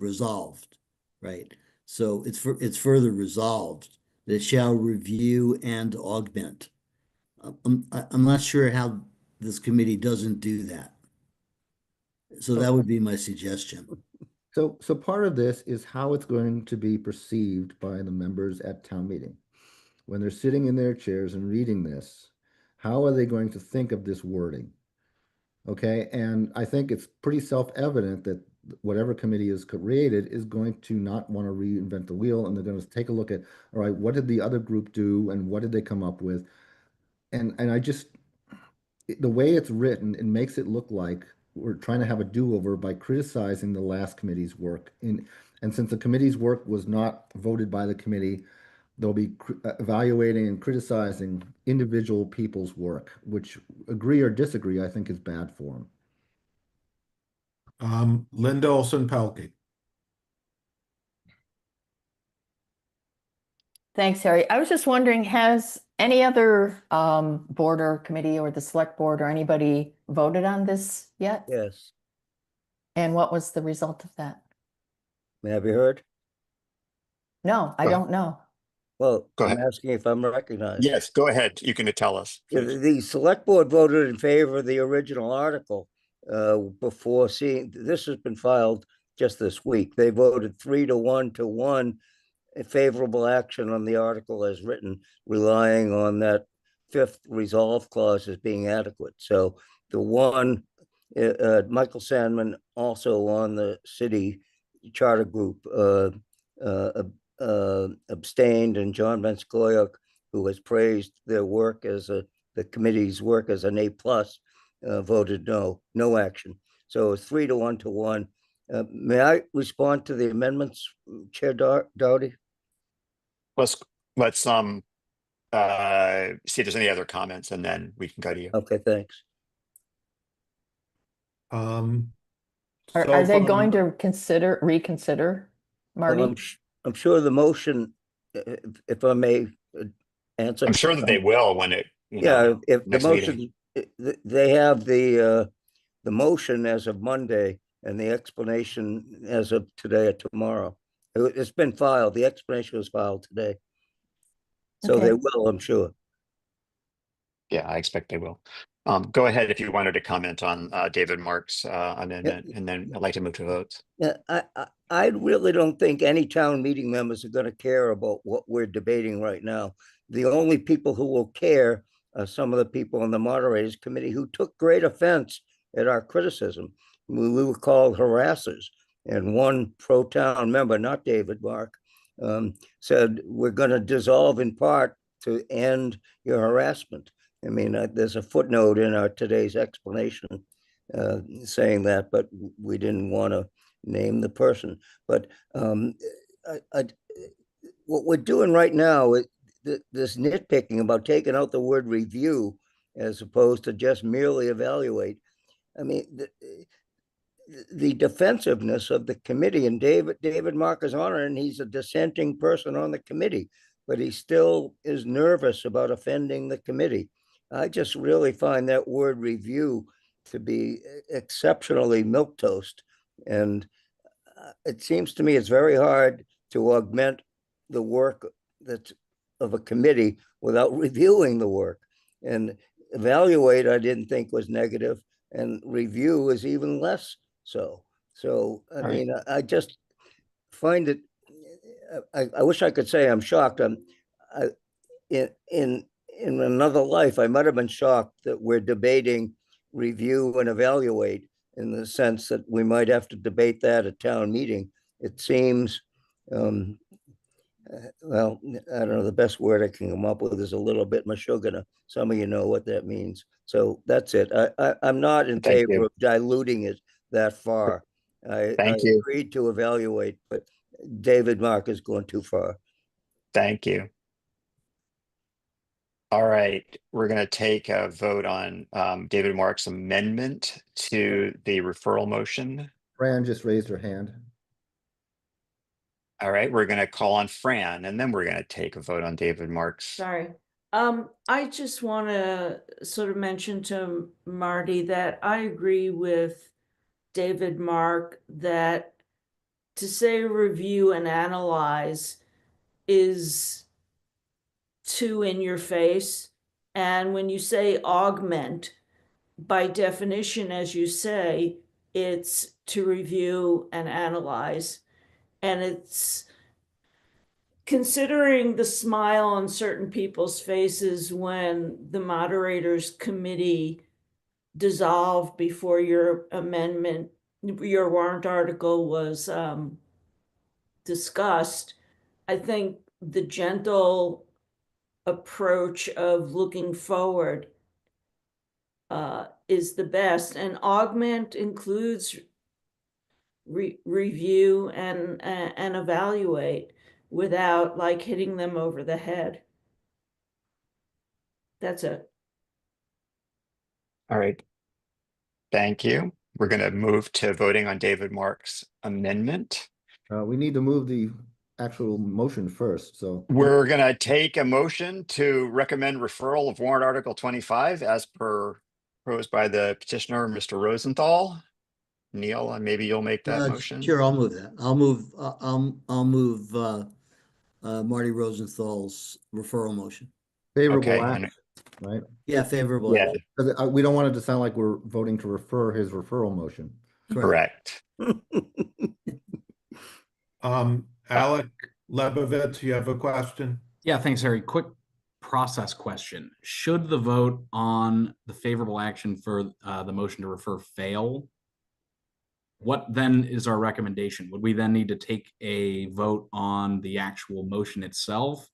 resolved, right? So it's further resolved that it shall review and augment. I'm not sure how this committee doesn't do that. So that would be my suggestion. So part of this is how it's going to be perceived by the members at town meeting. When they're sitting in their chairs and reading this, how are they going to think of this wording? Okay, and I think it's pretty self-evident that whatever committee is created is going to not want to reinvent the wheel, and they're going to take a look at, all right, what did the other group do and what did they come up with? And I just, the way it's written, it makes it look like we're trying to have a do-over by criticizing the last committee's work. And since the committee's work was not voted by the committee, they'll be evaluating and criticizing individual people's work, which, agree or disagree, I think is bad form. Linda Olson-Pelkey. Thanks, Harry. I was just wondering, has any other board or committee or the select board or anybody voted on this yet? Yes. And what was the result of that? Have you heard? No, I don't know. Well, Go I'm ahead. asking if I'm recognized. Yes, go ahead. You can tell us. The select board voted in favor of the original article before seeing, this has been filed just this week. They voted 3-1 to 1 a favorable action on the article as written, relying on that fifth resolve clause as being adequate. So the one, Michael Sandman, also on the city charter group, abstained, and John Van Scoyoc, who has praised their work as the committee's work as an A+, voted no action. So it's 3-1 to 1. May I respond to the amendments, Chair Doughty? Let's see if there's any other comments, and then we can go to you. Okay, thanks. Are they going to reconsider, Marty? I'm sure the motion, if I may answer. I'm sure that they will when it, if the next motion, they have the motion as of Monday and the explanation as of today or tomorrow. It's been filed. The explanation was filed today. So they will, I'm sure. Yeah, I expect they will. Go ahead if you wanted to comment on David Mark's amendment, and then I'd like to move to votes. Yeah, I really don't think any town meeting members are going to care about what we're debating right now. The only people who will care are some of the people on the moderators committee who took great offense at our criticism. We were called harassers, and one pro-town member, not David Mark, said, we're going to dissolve in part to end your harassment. I mean, there's a footnote in our today's explanation saying that, but we didn't want to name the person. But what we're doing right now, this nitpicking about taking out the word review as opposed to just merely evaluate. I mean, the defensiveness of the committee, and David Mark is on it, and he's a dissenting person on the committee, but he still is nervous about offending the committee. I just really find that word review to be exceptionally milquetoast. And it seems to me it's very hard to augment the work that's of a committee without reviewing the work. And evaluate, I didn't think was negative, and review is even less so. So, I mean, I just find it, I wish I could say I'm shocked. In another life, I might have been shocked that we're debating review and evaluate, in the sense that we might have to debate that at town meeting. It seems, well, I don't know, the best word I can come up with is a little bit mashugana. Some of you know what that means. So that's it. I'm not in favor of diluting it that far. I agreed to evaluate, but David Mark is going too far. Thank you. All right, we're going to take a vote on David Mark's amendment to the referral motion. Fran just raised her hand. All right, we're going to call on Fran, and then we're going to take a vote on David Mark's. Sorry. I just want to sort of mention to Marty that I agree with David Mark that to say review and analyze is too in your face. And when you say augment, by definition, as you say, it's to review and analyze. And it's considering the smile on certain people's faces when the moderators committee dissolved before your amendment, your warrant article was discussed. I think the gentle approach of looking forward is the best, and augment includes review and evaluate without like hitting them over the head. That's it. All right. Thank you. We're going to move to voting on David Mark's amendment. We need to move the actual motion first. So we're going to take a motion to recommend referral of warrant article 25 as proposed by the petitioner, Mr. Rosenthal. Neil, maybe you'll make that motion. Sure, I'll move that. I'll move Marty Rosenthal's referral motion. Favorable action, right? Yeah, favorable. Yeah. We don't want it to sound like we're voting to refer his referral motion. Correct. Alec Lebovitz, you have a question? Yeah, thanks, Harry. Quick process question. Should the vote on the favorable action for the motion to refer fail, what then is our recommendation? Would we then need to take a vote on the actual motion itself,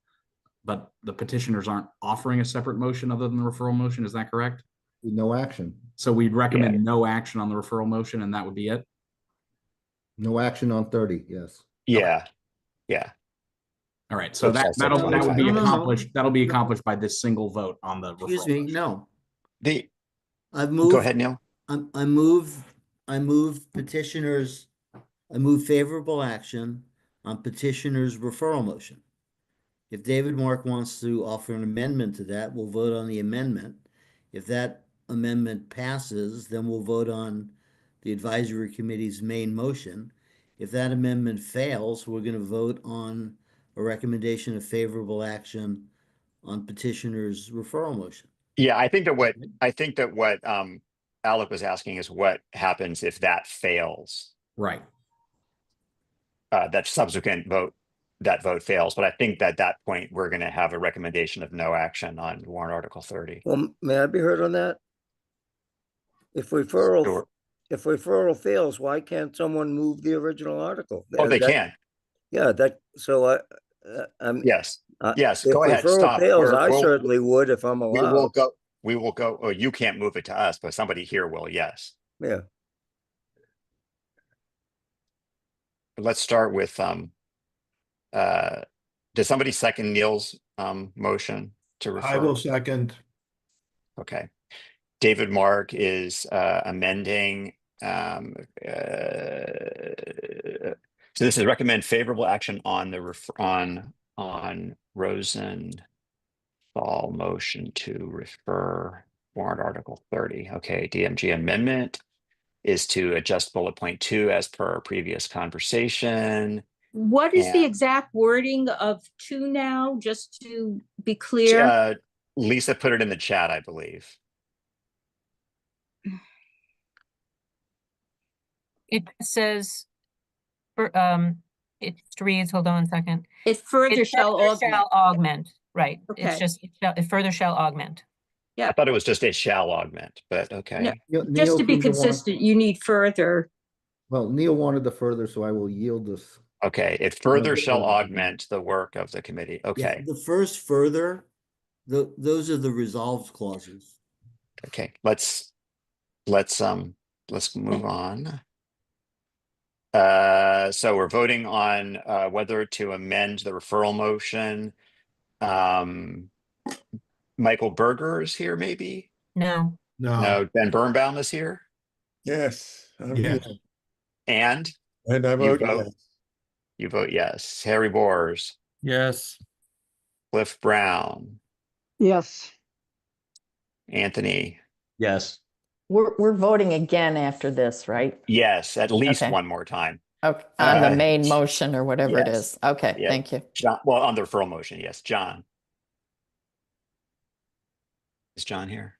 but the petitioners aren't offering a separate motion other than the referral motion? Is that correct? No action. So we'd recommend no action on the referral motion, and that would be it? No action on 30, yes. Yeah, yeah. All right, so Which that also would be 25. accomplished. That'll be accomplished by this single vote on the Excuse referral me, motion. no. The I've moved. Go ahead, Neil. I move petitioners, I move favorable action on petitioner's referral motion. If David Mark wants to offer an amendment to that, we'll vote on the amendment. If that amendment passes, then we'll vote on the advisory committee's main motion. If that amendment fails, we're going to vote on a recommendation of favorable action on petitioner's referral motion. Yeah, I think that what Alec was asking is what happens if that fails. Right. That subsequent vote, that vote fails. But I think that at that point, we're going to have a recommendation of no action on warrant article 30. Well, may I be heard on that? If referral, Sure. if referral fails, why can't someone move the original article? Oh, they That- can. Yeah, so I'm. Yes. Yes. If Go ahead. referral Stop. fails, We'll- certainly would if I'm We will allowed. go. We will go. Oh, you can't move it to us, but somebody here will. Yes. Yeah. Let's start with does somebody second Neil's motion to refer? I will second. Okay. David Mark is amending. So this is recommend favorable action on the on Rosenthal motion to refer warrant article 30. Okay, DMG amendment is to adjust bullet point 2 as per our previous conversation. What is the And- exact wording of 2 now, just to be clear? Lisa put it in the chat, I believe. It says, it reads, hold on a second. It further shall augment. Augment, right. Okay. It's just, it further shall augment. Yeah. I thought it was just a shall augment, but okay. No, just to be consistent, you need further. Well, Neil wanted the further, so I will yield this. Okay, it further shall augment the work of the committee. Yeah, Okay, the first further, those are the resolved clauses. okay, let's move on. So we're voting on whether to amend the referral motion. Michael Berger is here, maybe? No. No, Ben Birnbaum is here? Yes. Yeah. And And I you vote vote, yes. you vote yes. Harry Boers, Yes. Cliff Brown, Yes. Anthony, Yes. We're voting again after this, right? yes, at least Okay. one more time. Okay, on the Uh, main motion or whatever it yes. is. Okay, Yeah. thank you. John, well, on the referral motion, yes. John. Is John here?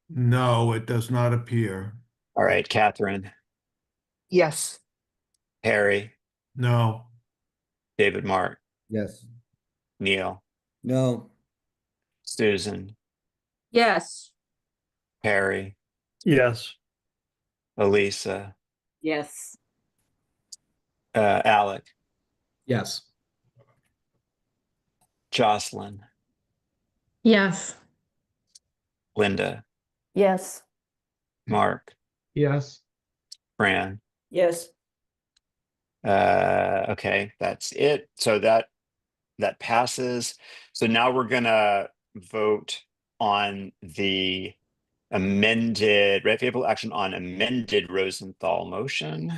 No, it does not appear. All right, Catherine, Yes. Harry, No. David Mark, Yes. Neil, No, Susan, Yes. Harry, Yes. Elisa, Yes. Alec, Yes. Jocelyn, Yes. Linda, Yes. Mark, Yes. Fran. Yes. Okay, that's it. So that passes. So now we're gonna vote on the amended, favorable action on amended Rosenthal motion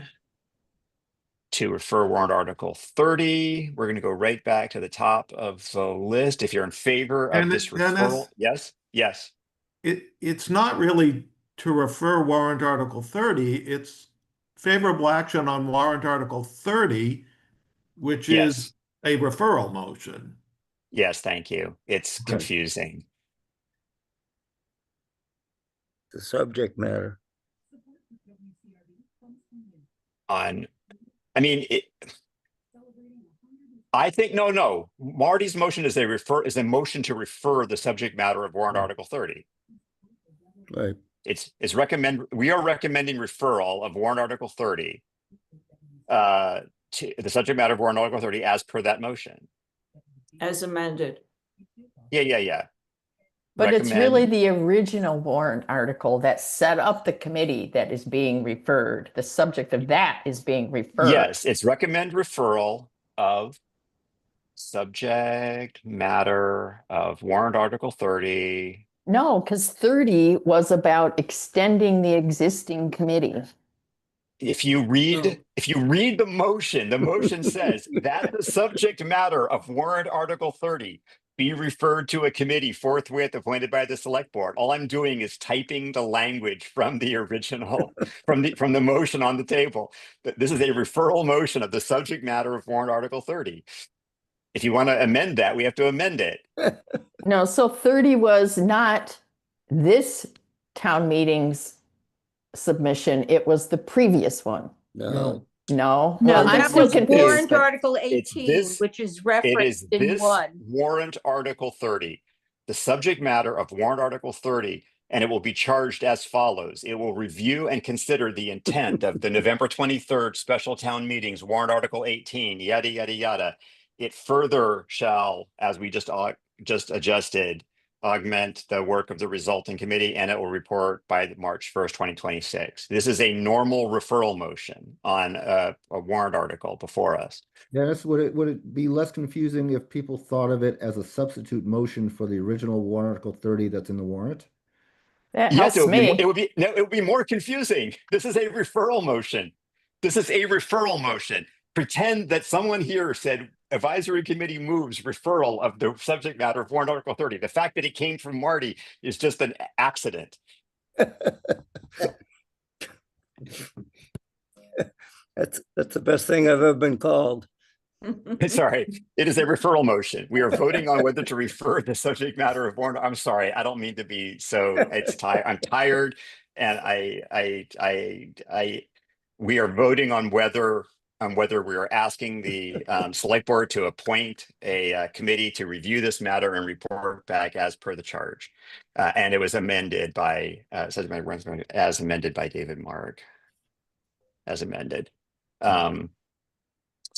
to refer warrant article 30. We're gonna go right back to the top of the list. If you're in favor of Dennis- this referral, Dennis? yes, yes. It's not really to refer warrant article 30, it's favorable action on warrant article 30, which Yes. is a referral motion. Yes, thank you. It's Okay. confusing. The subject matter. on, I mean, I think, no, Marty's motion is a motion to refer the subject matter of warrant Article 30. Right. We are recommending referral of warrant Article 30 to the subject matter of warrant Article 30 as per that motion. As amended. Yeah. But it's really the original warrant article that set up the committee that is being referred. The subject of that is being referred. Yes, it's recommend referral of subject matter of warrant Article 30. No, because 30 was about extending the existing committee. If you read the motion says that the subject matter of warrant Article 30 be referred to a committee forthwith appointed by the select board. All I'm doing is typing the language from the original, from the motion on the table. This is a referral motion of the subject matter of warrant Article 30. If you want to amend that, we have to amend it. No, so 30 was not this town meeting's submission. It was the previous one. No. No, No, I'm that still was confused. warrant but- Article It's 18, this- which is It is referenced in this one. warrant Article 30, the subject matter of warrant Article 30, and it will be charged as follows. It will review and consider the intent of the November 23rd special town meetings, warrant Article 18, yada, yada, yada. It further shall, as we just adjusted, augment the work of the resulting committee, and it will report by March 1st, 2026. This is a normal referral motion on a warrant article before us. Dennis, would it be less confusing if people thought of it as a substitute motion for the original warrant Article 30 that's in the warrant? That Yes, helps me. it would be more confusing. This is a referral motion. Pretend that someone here said advisory committee moves referral of the subject matter of warrant Article 30. The fact that it came from Marty is just an accident. That's the best thing I've ever been called. Sorry, it is a referral motion. We are voting on whether to refer the subject matter of warrant. I'm sorry, I don't mean to be so. I'm tired, and we are voting on whether we are asking the select board to appoint a committee to review this matter and report back as per the charge. And it was amended by as amended by David Mark. As amended.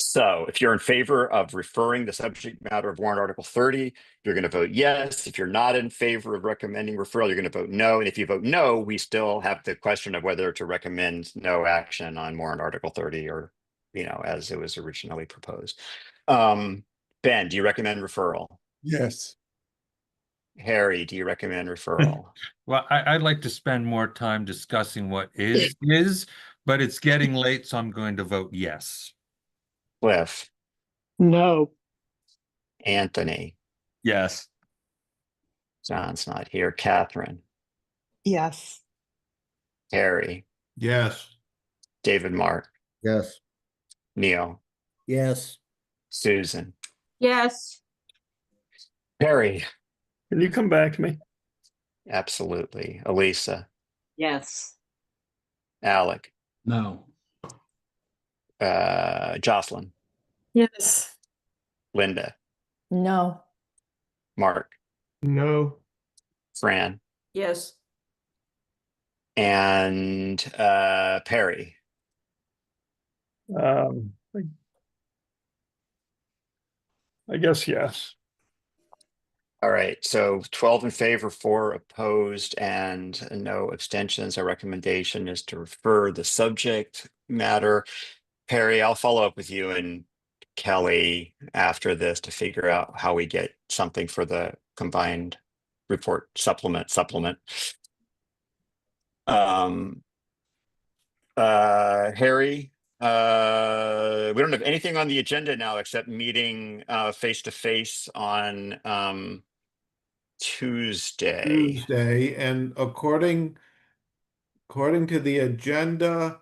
So if you're in favor of referring the subject matter of warrant Article 30, you're going to vote yes. If you're not in favor of recommending referral, you're going to vote no. And if you vote no, we still have the question of whether to recommend no action on warrant Article 30 or, as it was originally proposed. Ben, do you recommend referral? Yes. Harry, do you recommend referral? Well, I'd like to spend more time discussing what is, but it's getting late, so I'm going to vote yes. Cliff, No. Anthony, Yes. John's not here. Catherine, Yes. Harry, Yes. David Mark, Yes. Neil, Yes. Susan, Yes. Perry, Can you come back to me? absolutely. Elisa, Yes. Alec, No. Jocelyn, Yes. Linda, No. Mark, No. Fran, Yes. and Perry. I guess yes. All right, so 12 in favor, 4 opposed, and no abstentions. Our recommendation is to refer the subject matter. Perry, I'll follow up with you and Kelly after this to figure out how we get something for the combined report supplement. Harry, we don't have anything on the agenda now except meeting face to face on Tuesday. And according to the agenda,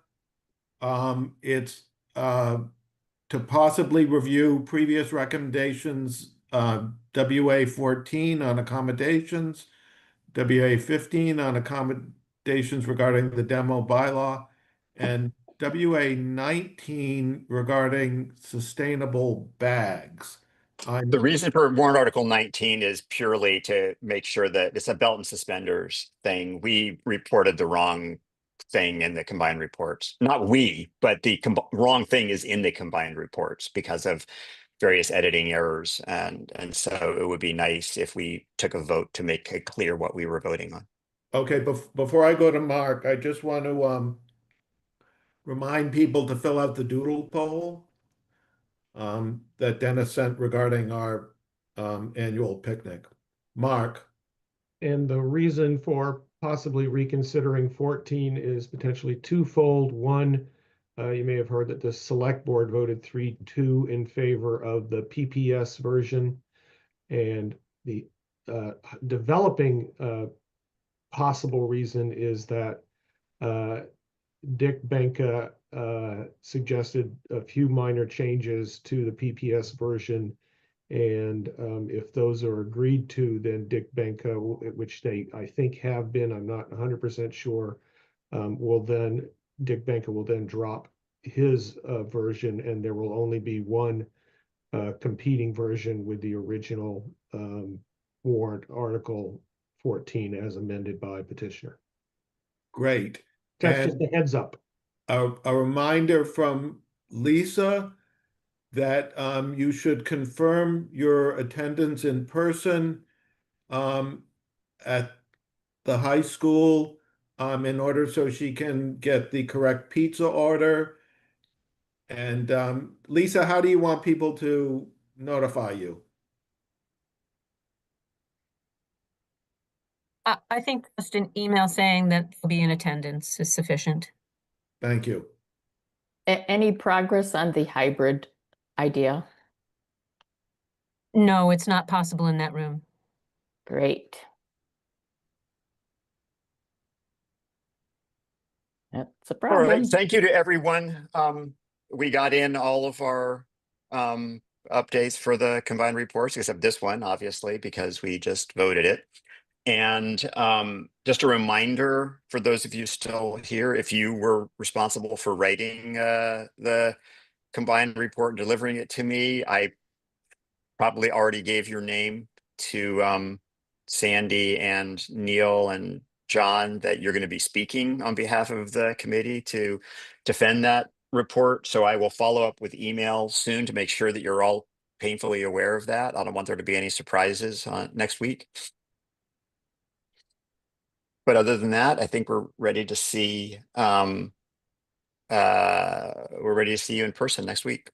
it's to possibly review previous recommendations, WA 14 on accommodations, WA 15 on accommodations regarding the demo bylaw, and WA 19 regarding sustainable bags. The reason for warrant article 19 is purely to make sure that it's a belt and suspenders thing. We reported the wrong thing in the combined reports. Not we, but the wrong thing is in the combined reports because of various editing errors. And so it would be nice if we took a vote to make it clear what we were voting on. Okay, before I go to Mark, I just want to remind people to fill out the doodle poll that Dennis sent regarding our annual picnic. Mark. And the reason for possibly reconsidering 14 is potentially twofold. One, you may have heard that the select board voted 3-2 in favor of the PPS version, and the developing possible reason is that Dick Benka suggested a few minor changes to the PPS version. And if those are agreed to, then Dick Benka, which they, I think, have been, I'm not 100% sure, Dick Benka will then drop his version, and there will only be one competing version with the original warrant article 14 as amended by petitioner. Great. That's just a heads up. A reminder from Lisa that you should confirm your attendance in person at the high school in order so she can get the correct pizza order. And Lisa, how do you want people to notify you? I think just an email saying that they'll be in attendance is sufficient. Thank you. Any progress on the hybrid idea? No, it's not possible in that room. Great. That's a All right, problem. thank you to everyone. We got in all of our updates for the combined reports, except this one, obviously, because we just voted it. And just a reminder for those of you still here, if you were responsible for writing the combined report and delivering it to me, I probably already gave your name to Sandy and Neil and John that you're going to be speaking on behalf of the committee to defend that report. So I will follow up with email soon to make sure that you're all painfully aware of that. I don't want there to be any surprises next week. But other than that, I think we're ready to see you in person next week.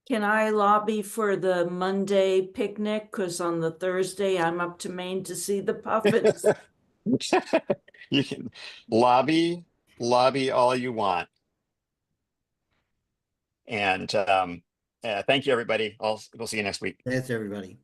Can I lobby for the Monday picnic? Because on the Thursday, I'm up to Maine to see the puppets. You can lobby all you want. And thank you, everybody. We'll see you next week. Thanks, everybody.